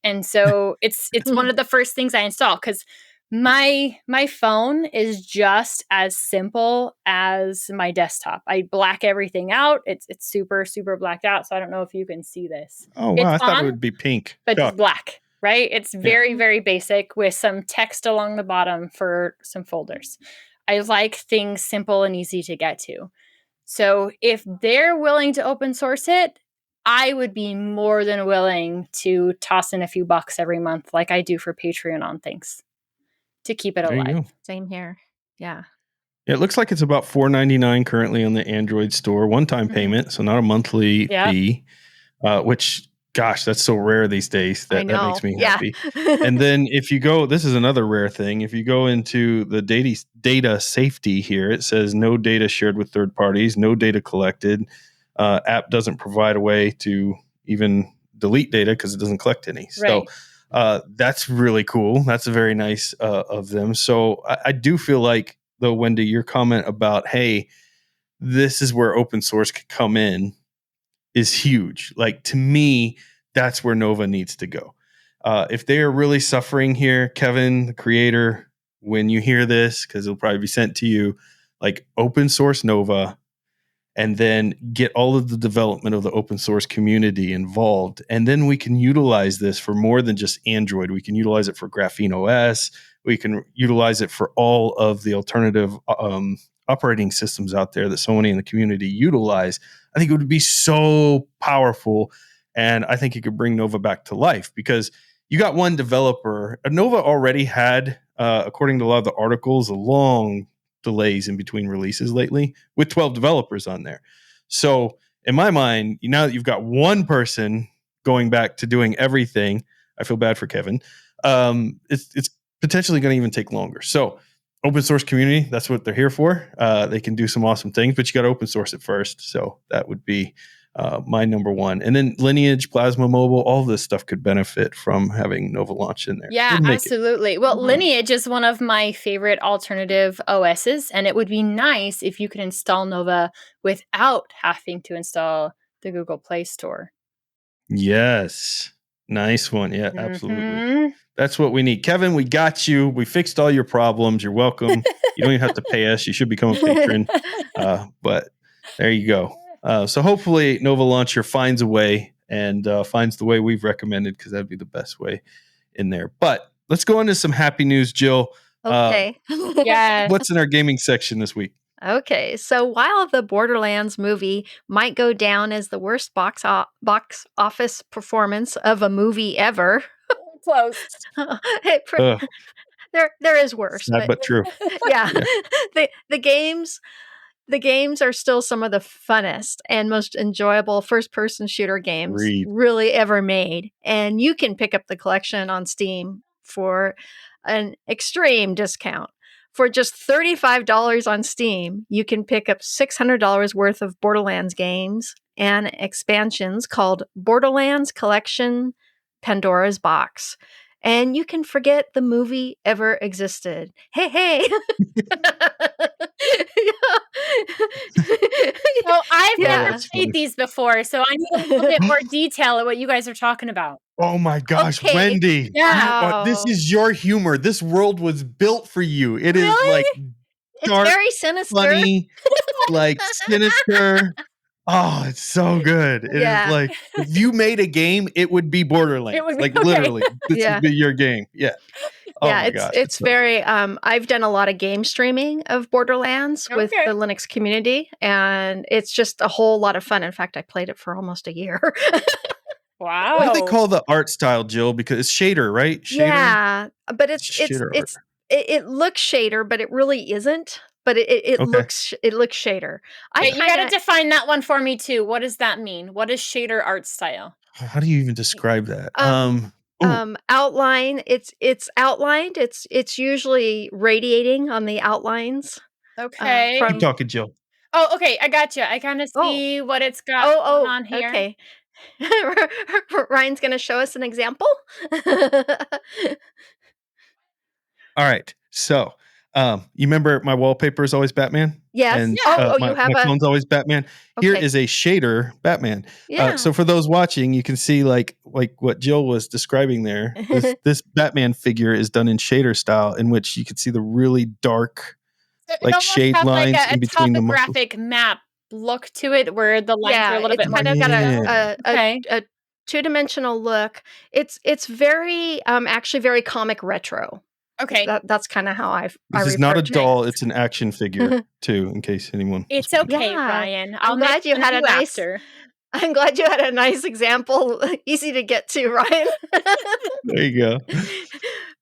Speaker 2: And so it's one of the first things I install because my phone is just as simple as my desktop. I black everything out. It's super, super blacked out. So I don't know if you can see this.
Speaker 3: Oh, wow. I thought it would be pink.
Speaker 2: But it's black, right? It's very, very basic with some text along the bottom for some folders. I like things simple and easy to get to. So if they're willing to open source it, I would be more than willing to toss in a few bucks every month like I do for Patreon on things to keep it alive.
Speaker 1: Same here. Yeah.
Speaker 3: It looks like it's about $4.99 currently on the Android store, one-time payment, so not a monthly fee, which, gosh, that's so rare these days. That makes me happy. And then if you go, this is another rare thing. If you go into the data safety here, it says no data shared with third parties, no data collected. App doesn't provide a way to even delete data because it doesn't collect any.
Speaker 2: Right.
Speaker 3: So that's really cool. That's very nice of them. So I do feel like, though, Wendy, your comment about, hey, this is where open source could come in is huge. Like, to me, that's where Nova needs to go. If they are really suffering here, Kevin, the creator, when you hear this, because it'll probably be sent to you, open source Nova and then get all of the development of the open source community involved. And then we can utilize this for more than just Android. We can utilize it for Graphene OS. We can utilize it for all of the alternative operating systems out there that so many in the community utilize. I think it would be so powerful. And I think it could bring Nova back to life, because you got one developer. Nova already had, according to a lot of the articles, a long delays in between releases lately with 12 developers on there. So in my mind, now that you've got one person going back to doing everything, I feel bad for Kevin. It's potentially going to even take longer. So open source community, that's what they're here for. They can do some awesome things, but you got to open source it first. So that would be my number one. And then Lineage, Plasma Mobile, all this stuff could benefit from having Nova launch in there.
Speaker 2: Yeah, absolutely. Well, Lineage is one of my favorite alternative OSs, and it would be nice if you could install Nova without having to install the Google Play Store.
Speaker 3: Yes. Nice one. Yeah, absolutely. That's what we need. Kevin, we got you. We fixed all your problems. You're welcome. You don't even have to pay us. You should become a patron. But there you go. So hopefully Nova Launcher finds a way and finds the way we've recommended, because that'd be the best way in there. But let's go into some happy news, Jill.
Speaker 1: Okay.
Speaker 2: Yes.
Speaker 3: What's in our gaming section this week?
Speaker 1: Okay, so while the Borderlands movie might go down as the worst box office performance of a movie ever,
Speaker 2: close.
Speaker 1: There is worse,
Speaker 3: sad, but true.
Speaker 1: Yeah. The games are still some of the funnest and most enjoyable first-person shooter games really ever made, and you can pick up the collection on Steam for an extreme discount. For just $35 on Steam, you can pick up $600 worth of Borderlands games and expansions called Borderlands Collection Pandora's Box. And you can forget the movie ever existed. Hey.
Speaker 2: So I've never played these before, so I need a little bit more detail of what you guys are talking about.
Speaker 3: Oh my gosh, okay. Wendy.
Speaker 2: Yeah.
Speaker 3: This is your humor. This world was built for you. It is like dark,
Speaker 1: it's very sinister.
Speaker 3: Funny, like sinister. Oh, it's so good. It is like, if you made a game, it would be Borderlands. Literally, this would be your game. Yeah. Oh my gosh,
Speaker 1: it's very I've done a lot of game streaming of Borderlands with the Linux community, and it's just a whole lot of fun. In fact, I played it for almost a year.
Speaker 2: Wow.
Speaker 3: What do they call the art style, Jill? Because it's shader, right? Shader?
Speaker 1: Yeah, but it looks shader, but it really isn't. But it looks shader.
Speaker 2: You got to define that one for me too. What does that mean? What is shader art style?
Speaker 3: How do you even describe that?
Speaker 1: Outline. It's outlined. It's usually radiating on the outlines.
Speaker 2: Okay.
Speaker 3: Keep talking, Jill.
Speaker 2: Oh, okay. I got you. I kind of see what it's got going on here.
Speaker 1: Okay. Ryan's going to show us an example.
Speaker 3: All right. So, you remember my wallpaper is always Batman?
Speaker 1: Yes.
Speaker 3: And
Speaker 1: you have
Speaker 3: my phone's always Batman. Here is a shader Batman.
Speaker 1: Yeah.
Speaker 3: So for those watching, you can see like what Jill was describing there. This Batman figure is done in shader style, in which you can see the really dark, shade lines in between the muscles.
Speaker 2: Topographic map look to it, where the lines are a little bit more.
Speaker 1: Kind of got a two-dimensional look. It's very actually very comic retro.
Speaker 2: Okay,
Speaker 1: that's kind of how I
Speaker 3: this is not a doll; it's an action figure too. In case anyone,
Speaker 2: it's okay, Ryan.
Speaker 1: I'm glad you had a nice. I'm glad you had a nice example, easy to get to, Ryan.
Speaker 3: There you go.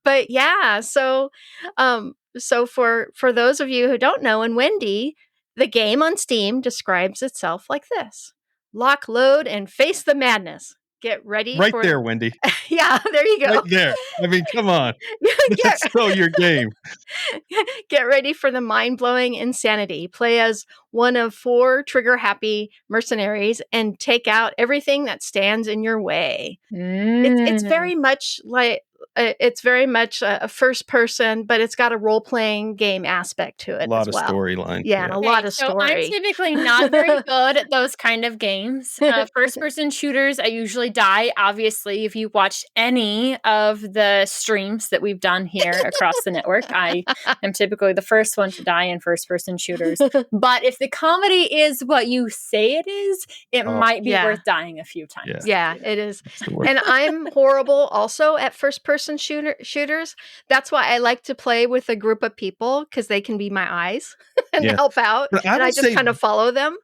Speaker 1: But yeah, so for those of you who don't know, and Wendy, the game on Steam describes itself like this: lock, load, and face the madness. Get ready
Speaker 3: right there, Wendy.
Speaker 1: Yeah, there you go.
Speaker 3: Right there. I mean, come on. That's so your game.
Speaker 1: Get ready for the mind-blowing insanity. Play as one of 4 trigger-happy mercenaries and take out everything that stands in your way. It's very much it's very much a first person, but it's got a role-playing game aspect to it
Speaker 3: A lot
Speaker 1: as
Speaker 3: of
Speaker 1: well.
Speaker 3: storyline.
Speaker 1: Yeah, and a lot of
Speaker 2: So I'm
Speaker 1: story.
Speaker 2: typically not very good at those kind of games. First-person shooters, I usually die. Obviously, if you watched any of the streams that we've done here across the network, I am typically the first one to die in first-person shooters. But if the comedy is what you say it is, it might be worth dying a few times.
Speaker 1: Yeah, it is. And I'm horrible also at first-person shooters. That's why I like to play with a group of people, because they can be my eyes and help out.
Speaker 3: But
Speaker 1: And I just kind of follow them.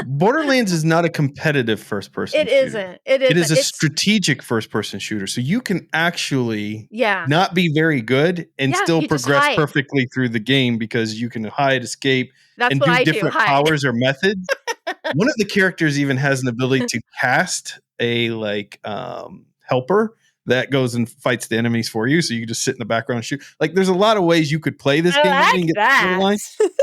Speaker 3: Borderlands is not a competitive first-person
Speaker 1: It
Speaker 3: shooter.
Speaker 1: isn't.
Speaker 3: It is a strategic first-person shooter. So you can actually not be very good and still progress perfectly through the game, because you can hide, escape, and do different powers or methods. One of the characters even has an ability to cast a helper that goes and fights the enemies for you, so you can just sit in the background and shoot. Like, there's a lot of ways you could play this game and get the line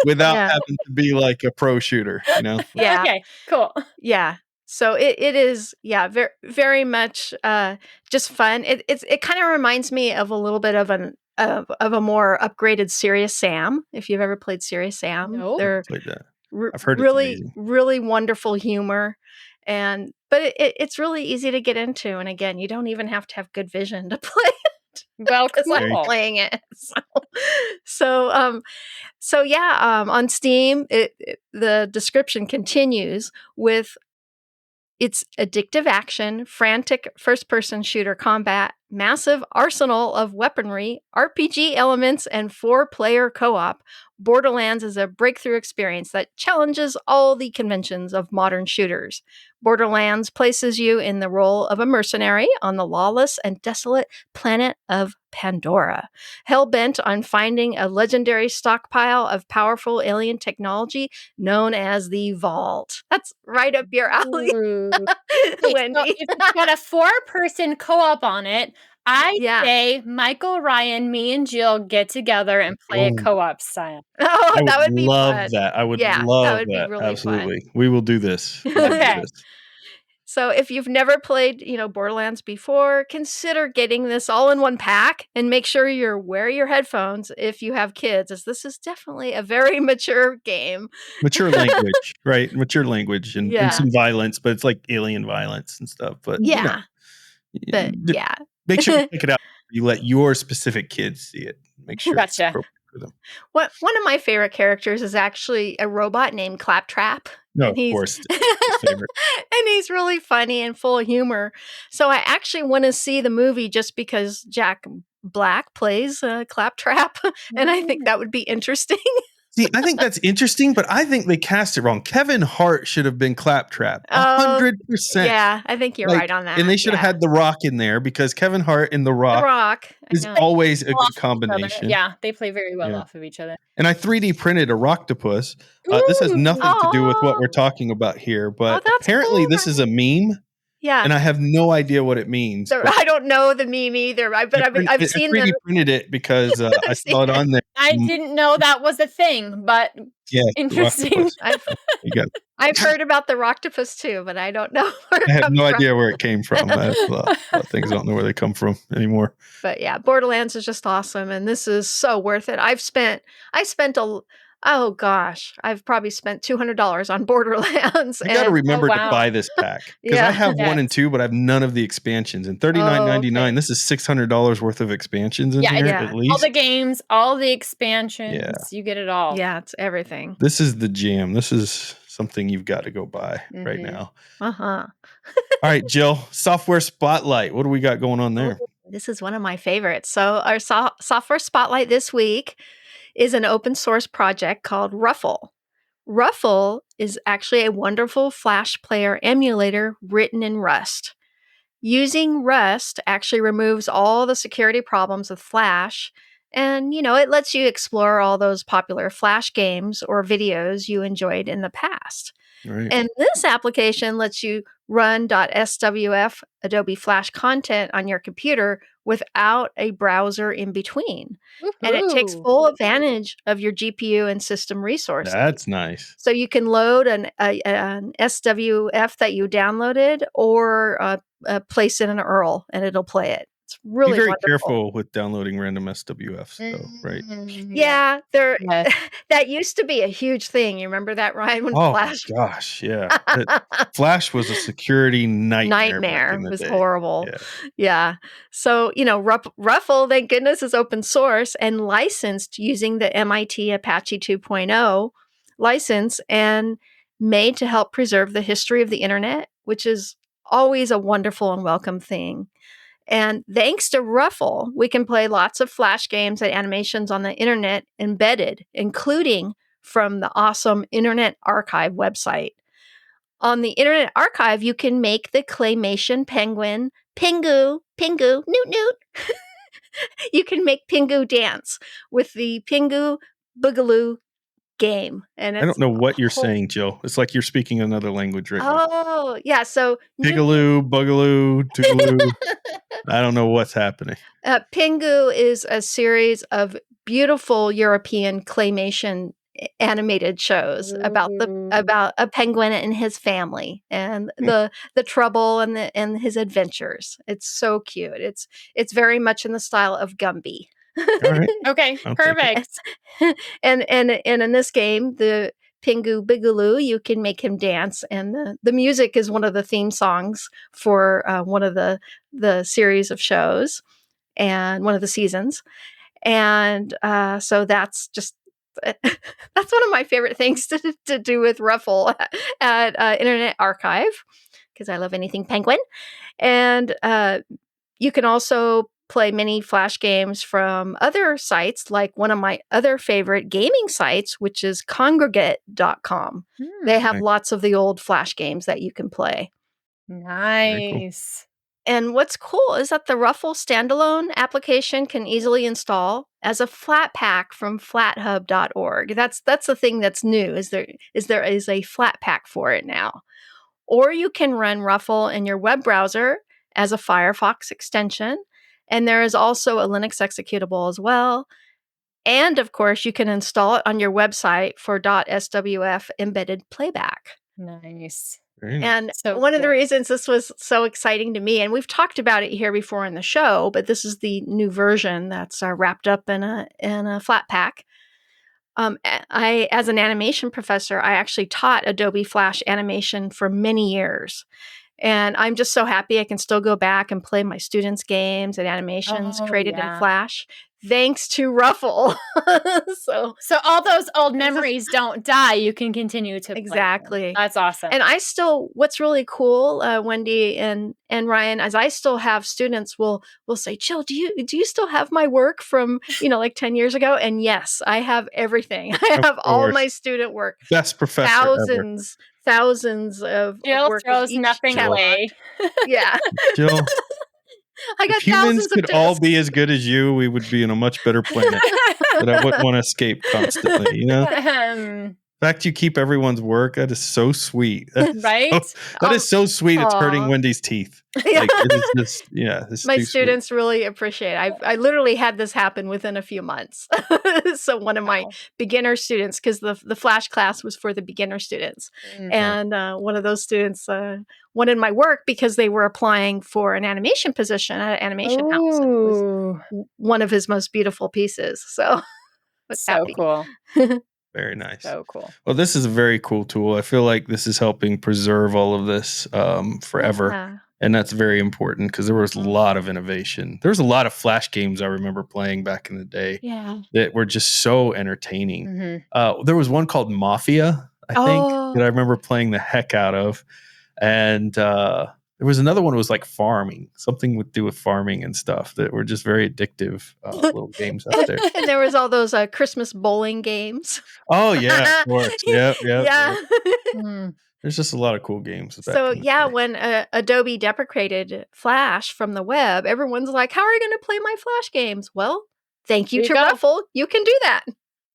Speaker 3: without having to be like a pro shooter, you know?
Speaker 1: Yeah.
Speaker 2: Okay, cool.
Speaker 1: Yeah. So it is, very, very much just fun. It kind of reminds me of a little bit of a more upgraded Serious Sam. If you've ever played Serious Sam,
Speaker 2: No.
Speaker 1: they're
Speaker 3: Played that. I've heard
Speaker 1: really, really wonderful humor. But it's really easy to get into. And again, you don't even have to have good vision to play it.
Speaker 2: Well,
Speaker 1: cool. I'm playing it. So on Steam, the description continues with its addictive action, frantic first-person shooter combat, massive arsenal of weaponry, RPG elements, and 4-player co-op. Borderlands is a breakthrough experience that challenges all the conventions of modern shooters. Borderlands places you in the role of a mercenary on the lawless and desolate planet of Pandora, hell-bent on finding a legendary stockpile of powerful alien technology known as the Vault. That's right up your alley, Wendy.
Speaker 2: So if it's got a 4-person co-op on it, I say Michael, Ryan, me, and Jill get together and play a co-op style.
Speaker 1: Oh, that would be
Speaker 3: love
Speaker 1: fun.
Speaker 3: that. I would
Speaker 1: Yeah,
Speaker 3: love
Speaker 1: that would
Speaker 3: that.
Speaker 1: be really
Speaker 3: Absolutely.
Speaker 1: fun.
Speaker 3: We will do this. We will do
Speaker 2: Okay.
Speaker 3: this.
Speaker 1: So if you've never played, Borderlands before, consider getting this all in one pack, and make sure you wear your headphones if you have kids, as this is definitely a very mature game.
Speaker 3: Mature language, right? Mature language and some violence, but it's like alien violence and stuff. But make sure you pick it out. You let your specific kids see it. Make sure it's appropriate for them.
Speaker 1: One of my favorite characters is actually a robot named Claptrap.
Speaker 3: No, of course.
Speaker 1: And he's really funny and full of humor. So I actually want to see the movie just because Jack Black plays Claptrap. And I think that would be interesting.
Speaker 3: See, I think that's interesting, but I think they cast it wrong. Kevin Hart should have been Claptrap. 100%.
Speaker 1: Yeah, I think you're right on that.
Speaker 3: And they should have had The Rock in there, because Kevin Hart and The Rock is always a good combination.
Speaker 2: Yeah, they play very well off of each other.
Speaker 3: And I 3D printed a Rocktopus. This has nothing to do with what we're talking about here, but apparently this is a meme.
Speaker 1: Yeah.
Speaker 3: And I have no idea what it means.
Speaker 1: I don't know the meme either, but I've seen
Speaker 3: I 3D printed it because I saw it on there.
Speaker 2: I didn't know that was a thing, but interesting.
Speaker 1: I've heard about the Rocktopus too, but I don't know where
Speaker 3: I have no idea where it came from. I have a lot of things I don't know where they come from anymore.
Speaker 1: But yeah, Borderlands is just awesome, and this is so worth it. I've probably spent $200 on Borderlands.
Speaker 3: You got to remember to buy this pack, because I have 1 and 2, but I have none of the expansions. And $39.99, this is $600 worth of expansions in here at least.
Speaker 2: All the games, all the expansions, you get it all.
Speaker 1: Yeah, it's everything.
Speaker 3: This is the jam. This is something you've got to go buy right now.
Speaker 1: All
Speaker 3: right, Jill, software spotlight. What do we got going on there?
Speaker 1: This is one of my favorites. So our software spotlight this week is an open source project called Ruffle. Ruffle is actually a wonderful Flash player emulator written in Rust. Using Rust actually removes all the security problems with Flash, and it lets you explore all those popular Flash games or videos you enjoyed in the past.
Speaker 3: Right.
Speaker 1: And this application lets you run .swf Adobe Flash content on your computer without a browser in between.
Speaker 2: Woo-hoo.
Speaker 1: And it takes full advantage of your GPU and system resources.
Speaker 3: That's nice.
Speaker 1: So you can load an SWF that you downloaded, or place in an URL and it'll play it. It's really
Speaker 3: Be very
Speaker 1: wonderful.
Speaker 3: careful with downloading random SWFs, though, right?
Speaker 1: Yeah, there. That used to be a huge thing. You remember that, Ryan? When
Speaker 3: Oh
Speaker 1: Flash,
Speaker 3: my gosh, yeah. Flash was a security nightmare back in
Speaker 1: nightmare,
Speaker 3: the
Speaker 1: was
Speaker 3: day.
Speaker 1: horrible.
Speaker 3: Yeah.
Speaker 1: Yeah. So, Ruffle, thank goodness, is open source and licensed using the MIT Apache 2.0 license and made to help preserve the history of the internet, which is always a wonderful and welcome thing. And thanks to Ruffle, we can play lots of Flash games and animations on the internet embedded, including from the awesome Internet Archive website. On the Internet Archive, you can make the claymation penguin Pingu, Pingu, Newt Newt. You can make Pingu dance with the Pingu Boogaloo game. And
Speaker 3: I don't know what you're saying, Jill. It's like you're speaking another language right now.
Speaker 1: Oh, yeah. So
Speaker 3: Pigaloo, Bugaloo, Toogaloo. I don't know what's happening.
Speaker 1: Pingu is a series of beautiful European claymation animated shows about a penguin and his family and the trouble and his adventures. It's so cute. It's very much in the style of Gumby.
Speaker 3: All right.
Speaker 2: Okay, perfect.
Speaker 1: And in this game, the Pingu Bigaloo, you can make him dance, and the music is one of the theme songs for one of the series of shows and one of the seasons. And so that's just that's one of my favorite things to do with Ruffle at Internet Archive, because I love anything penguin. And you can also play mini Flash games from other sites, like one of my other favorite gaming sites, which is congregate.com. They have lots of the old Flash games that you can play.
Speaker 2: Nice.
Speaker 1: And what's cool is that the Ruffle standalone application can easily install as a flat pack from flathub.org. That's the thing that's new, is there is a flat pack for it now. Or you can run Ruffle in your web browser as a Firefox extension. And there is also a Linux executable as well. And of course, you can install it on your website for .swf embedded playback.
Speaker 2: Nice.
Speaker 1: And one of the reasons this was so exciting to me, and we've talked about it here before in the show, but this is the new version that's wrapped up in a flat pack. I, as an animation professor, I actually taught Adobe Flash animation for many years. And I'm just so happy I can still go back and play my students' games and animations created in Flash, thanks to Ruffle. So
Speaker 2: all those old memories don't die. You can continue to play them. That's awesome.
Speaker 1: And I still, what's really cool, Wendy and Ryan, as I still have students will say, Jill, do you still have my work from, like 10 years ago? And yes, I have everything. I have all my student work.
Speaker 3: Best professor
Speaker 1: thousands of
Speaker 2: Jill
Speaker 1: work
Speaker 2: throws nothing away.
Speaker 1: Yeah.
Speaker 3: Jill,
Speaker 1: I got
Speaker 3: if humans
Speaker 1: could
Speaker 3: all be as good as you, we would be in a much better planet that I wouldn't want to escape constantly, The fact you keep everyone's work, that is so sweet.
Speaker 2: Right?
Speaker 3: That is so sweet. It's hurting Wendy's teeth. Like, it is just,
Speaker 1: my students really appreciate it. I literally had this happen within a few months. So one of my beginner students, because the Flash class was for the beginner students, and one of those students wanted my work because they were applying for an animation position at an animation house. And it was one of his most beautiful pieces. So was happy.
Speaker 2: Cool.
Speaker 3: Very nice.
Speaker 2: So cool.
Speaker 3: Well, this is a very cool tool. I feel like this is helping preserve all of this forever.
Speaker 1: Yeah.
Speaker 3: And that's very important because there was a lot of innovation. There was a lot of Flash games I remember playing back in the day that were just so entertaining. There was one called Mafia, I think, that I remember playing the heck out of. And there was another one that was like farming, something to do with farming and stuff that were just very addictive little games out there.
Speaker 1: And there was all those Christmas bowling games.
Speaker 3: Oh, yeah, of course. Yep.
Speaker 1: Yeah.
Speaker 3: There's just a lot of cool games.
Speaker 1: So, when Adobe deprecated Flash from the web, everyone's like, how are you going to play my Flash games? Well, thank you to Ruffle. You can do that.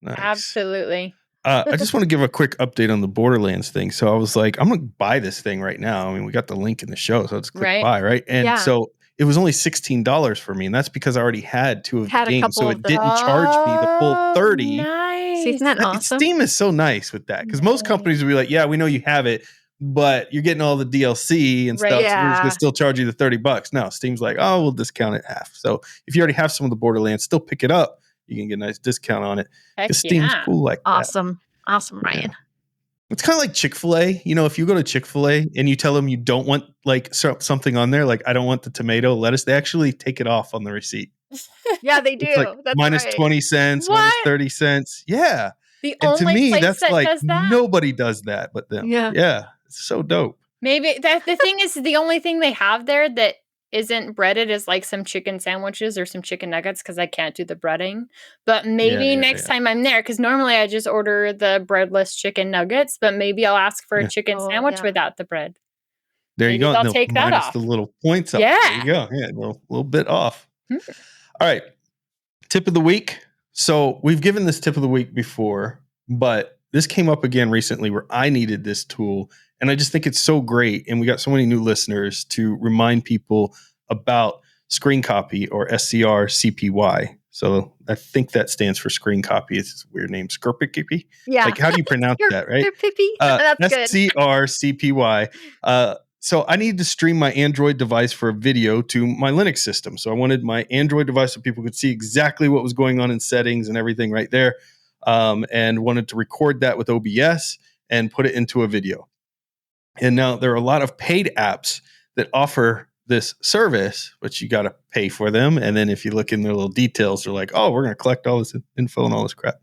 Speaker 3: Nice.
Speaker 2: Absolutely.
Speaker 3: I just want to give a quick update on the Borderlands thing. So I was like, I'm going to buy this thing right now. I mean, we got the link in the show, so let's click buy, right? And so it was only $16 for me, and that's because I already had two of the games, so it didn't charge me the full $30.
Speaker 2: Nice.
Speaker 1: See, isn't that awesome?
Speaker 3: Steam is so nice with that, because most companies will be like, yeah, we know you have it, but you're getting all the DLC and
Speaker 2: Right.
Speaker 3: stuff. So we're just
Speaker 1: Yeah.
Speaker 3: gonna still charge you the $30. No, Steam's like, oh, we'll discount it half. So if you already have some of the Borderlands, still pick it up. You can get a nice discount on it.
Speaker 2: Heck
Speaker 3: Because Steam's
Speaker 2: yeah.
Speaker 3: cool like that.
Speaker 1: Awesome, Ryan.
Speaker 3: It's kind of like Chick-fil-A. You know, if you go to Chick-fil-A and you tell them you don't want like something on there, like I don't want the tomato, lettuce, they actually take it off on the receipt.
Speaker 1: Yeah, they do.
Speaker 3: It's like
Speaker 1: That's
Speaker 3: minus
Speaker 1: right.
Speaker 3: 20 cents,
Speaker 2: What?
Speaker 3: minus 30 cents. Yeah.
Speaker 2: The
Speaker 3: And to
Speaker 2: only
Speaker 3: me,
Speaker 2: place
Speaker 3: that's
Speaker 2: that
Speaker 3: like
Speaker 2: does that?
Speaker 3: nobody does that but them.
Speaker 1: Yeah.
Speaker 3: Yeah. It's so dope.
Speaker 2: Maybe the thing is the only thing they have there that isn't breaded is like some chicken sandwiches or some chicken nuggets because I can't do the breading. But maybe next time I'm there, because normally I just order the breadless chicken nuggets, but maybe I'll ask for a chicken sandwich without the bread.
Speaker 3: There you go.
Speaker 2: I'll take that
Speaker 3: minus
Speaker 2: off.
Speaker 3: the little points off.
Speaker 2: Yeah.
Speaker 3: There you go. Yeah, a little bit off. All right. Tip of the week. So we've given this tip of the week before, but this came up again recently where I needed this tool. And I just think it's so great. And we got so many new listeners to remind people about screen copy or SCR CPY. So I think that stands for screen copy. It's a weird name. Skirpicipy?
Speaker 1: Yeah.
Speaker 3: Like, how do you pronounce that, right?
Speaker 1: That's good.
Speaker 3: SCR CPY. So I needed to stream my Android device for a video to my Linux system. So I wanted my Android device so people could see exactly what was going on in settings and everything right there. And wanted to record that with OBS and put it into a video. And now there are a lot of paid apps that offer this service, but you got to pay for them. And then if you look in their little details, they're like, oh, we're going to collect all this info and all this crap.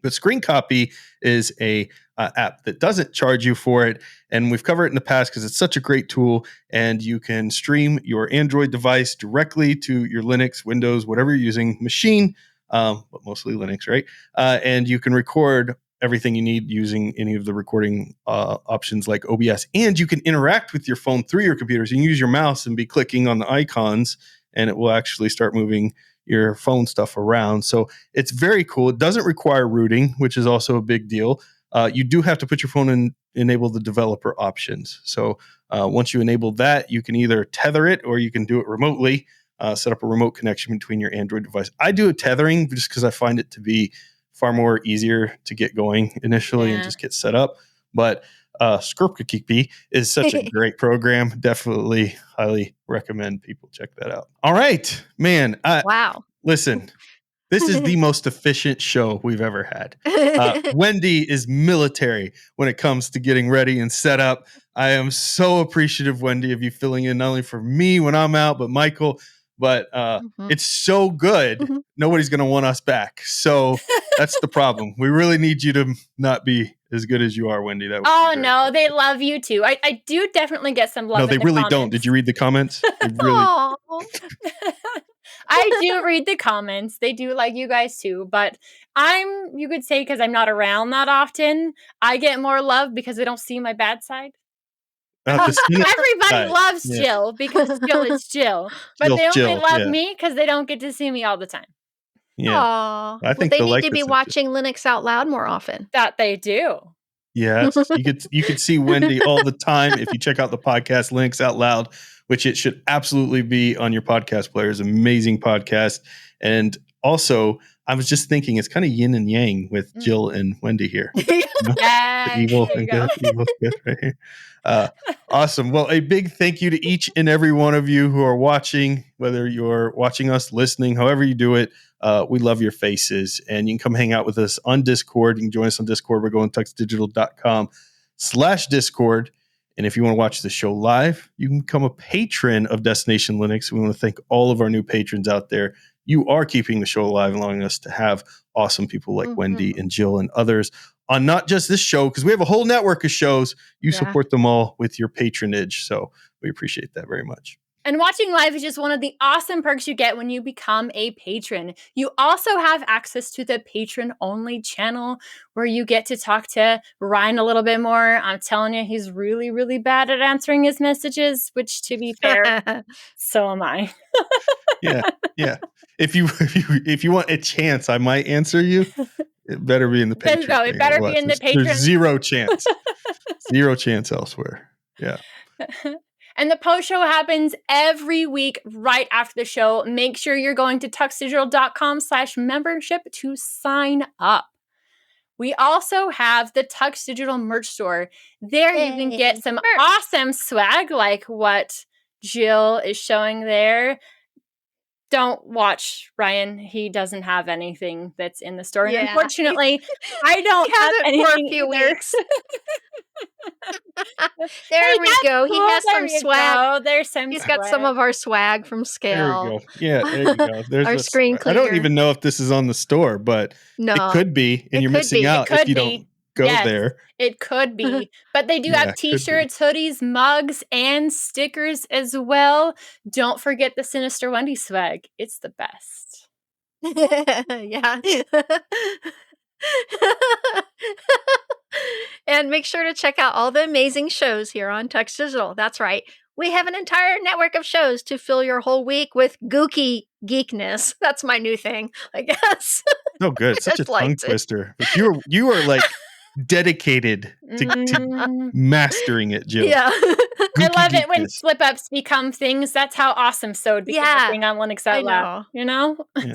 Speaker 3: But Screen Copy is a app that doesn't charge you for it. And we've covered it in the past because it's such a great tool. And you can stream your Android device directly to your Linux, Windows, whatever you're using machine, but mostly Linux, right? And you can record everything you need using any of the recording options like OBS. And you can interact with your phone through your computer. So you can use your mouse and be clicking on the icons, and it will actually start moving your phone stuff around. So it's very cool. It doesn't require rooting, which is also a big deal. You do have to put your phone in, enable the developer options. So once you enable that, you can either tether it or you can do it remotely, set up a remote connection between your Android device. I do a tethering just because I find it to be far more easier to get going initially and just get set up. But Skirpicipy is such a great program. Definitely highly recommend people check that out. All right, man.
Speaker 1: Wow.
Speaker 3: Listen, this is the most efficient show we've ever had. Wendy is military when it comes to getting ready and set up. I am so appreciative, Wendy, of you filling in not only for me when I'm out, but Michael. But it's so good. Nobody's going to want us back. So that's the problem. We really need you to not be as good as you are, Wendy. That
Speaker 2: no, they love you too. I do definitely get some love.
Speaker 3: No, they really don't. Did you read the comments? Really...
Speaker 2: I do read the comments. They do like you guys too. But you could say, because I'm not around that often, I get more love because they don't see my bad side. Everybody loves Jill because Jill is Jill, but they only love me because they don't get to see me all the time.
Speaker 3: Yeah,
Speaker 1: I think they need to be watching Linux Out Loud more often.
Speaker 2: That they do.
Speaker 3: Yes, you could see Wendy all the time if you check out the podcast Linux Out Loud, which it should absolutely be on your podcast player. It's an amazing podcast, and also I was just thinking it's kind of yin and yang with Jill and Wendy here.
Speaker 2: Yeah,
Speaker 3: evil and good, evil good right here. Awesome. Well, a big thank you to each and every one of you who are watching, whether you're watching us, listening, however you do it. We love your faces, and you can come hang out with us on Discord. You can join us on Discord. We're going to tuxdigital.com/Discord. And if you want to watch the show live, you can become a patron of Destination Linux. We want to thank all of our new patrons out there. You are keeping the show alive, allowing us to have awesome people like Wendy and Jill and others on not just this show, because we have a whole network of shows. You support them all with your patronage. So we appreciate that very much.
Speaker 2: And watching live is just one of the awesome perks you get when you become a patron. You also have access to the patron-only channel where you get to talk to Ryan a little bit more. I'm telling you, he's really, really bad at answering his messages, which, to be fair, so am I.
Speaker 3: Yeah. If you want a chance, I might answer you. It better be in the patron.
Speaker 2: No, it better be in the patron.
Speaker 3: There's zero chance. Zero chance elsewhere. Yeah.
Speaker 2: And the post show happens every week right after the show. Make sure you're going to tuxdigital.com/membership to sign up. we also have the Tux Digital merch store. There you can get some awesome swag like what Jill is showing there. Don't watch Ryan. He doesn't have anything that's in the store. And unfortunately, I don't have anything
Speaker 1: for a few weeks.
Speaker 2: There
Speaker 1: we go. He has some swag.
Speaker 2: There's some
Speaker 1: He's got some of our swag from Scale.
Speaker 3: There we go. Yeah, there you go. There's
Speaker 1: our screen cleaner.
Speaker 3: I don't even know if this is on the store, but it could be, and you're missing out if you don't go there.
Speaker 2: It could be. But they do have t-shirts, hoodies, mugs, and stickers as well. Don't forget the Sinister Wendy swag. It's the best.
Speaker 1: Yeah. And make sure to check out all the amazing shows here on Tux Digital. That's right. We have an entire network of shows to fill your whole week with gooky geekness. That's my new thing, I guess.
Speaker 3: Oh, good. It's such a tongue twister. But you are like dedicated to mastering it, Jill.
Speaker 1: Yeah.
Speaker 2: I love it when slip-ups become things. That's how awesome Sewed became a thing on Linux Out Loud. You know?
Speaker 3: Yeah.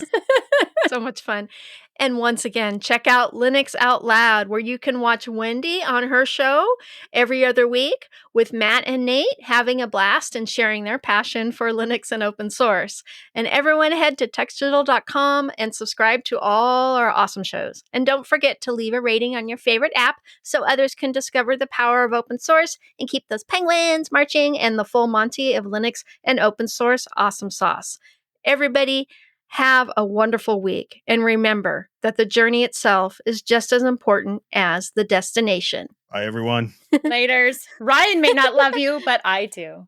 Speaker 1: So much fun. And once again, check out Linux Out Loud, where you can watch Wendy on her show every other week with Matt and Nate having a blast and sharing their passion for Linux and open source. And everyone head to tuxdigital.com and subscribe to all our awesome shows. And don't forget to leave a rating on your favorite app so others can discover the power of open source and keep those penguins marching and the full Monty of Linux and open source awesome sauce. Everybody, have a wonderful week. And remember that the journey itself is just as important as the destination.
Speaker 3: Bye, everyone.
Speaker 2: Laters. Ryan may not love you, but I do.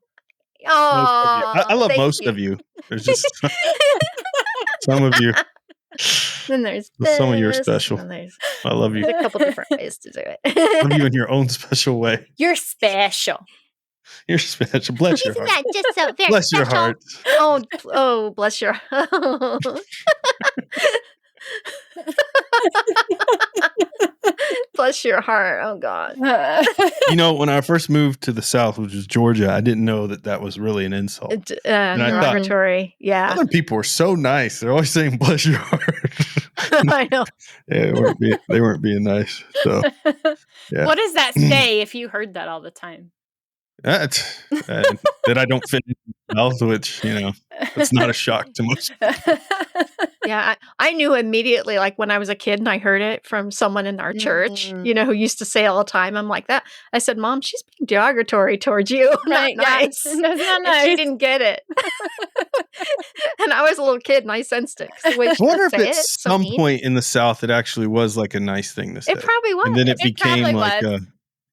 Speaker 1: Oh,
Speaker 3: I love most of you. There's just some of you.
Speaker 1: Then there's
Speaker 3: some of you are special. I love you.
Speaker 1: There's a couple different ways to do it.
Speaker 3: Love you in your own special way.
Speaker 2: You're special.
Speaker 3: You're special. Bless your heart.
Speaker 1: Isn't that just so very
Speaker 3: bless
Speaker 1: special?
Speaker 3: Your heart.
Speaker 1: Oh, bless your heart. Bless your heart. Oh, God.
Speaker 3: You know, when I first moved to the South, which was Georgia, I didn't know that was really an insult.
Speaker 1: Derogatory. Yeah.
Speaker 3: Other people were so nice. They're always saying, bless your heart.
Speaker 1: I know.
Speaker 3: Yeah, they weren't being nice. So, yeah.
Speaker 2: What does that say if you heard that all the time?
Speaker 3: That I don't fit in the South, which, it's not a shock to most people.
Speaker 1: Yeah, I knew immediately, like when I was a kid and I heard it from someone in our church, who used to say all the time, I'm like that. I said, Mom, she's being derogatory towards you. Not nice.
Speaker 2: That's not nice.
Speaker 1: She didn't get it. And I was a little kid and I sensed it. The way
Speaker 3: I wonder if at some point in the South it actually was like a nice thing to say.
Speaker 1: It probably was.
Speaker 3: And then it became like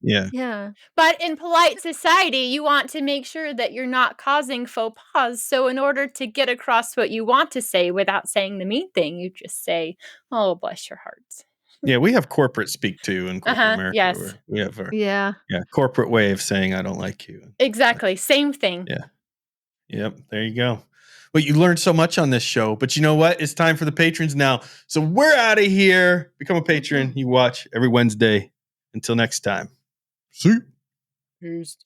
Speaker 1: Yeah.
Speaker 2: But in polite society, you want to make sure that you're not causing faux pas. So in order to get across what you want to say without saying the mean thing, you just say, oh, bless your hearts.
Speaker 3: Yeah, we have corporate speak too in corporate America.
Speaker 2: Yes.
Speaker 3: We have our corporate way of saying I don't like you.
Speaker 2: Exactly. Same thing.
Speaker 3: Yeah. Yep. There you go. Well, you learned so much on this show, but you know what? It's time for the patrons now. So we're out of here. Become a patron. You watch every Wednesday. Until next time. See you.
Speaker 2: Peace.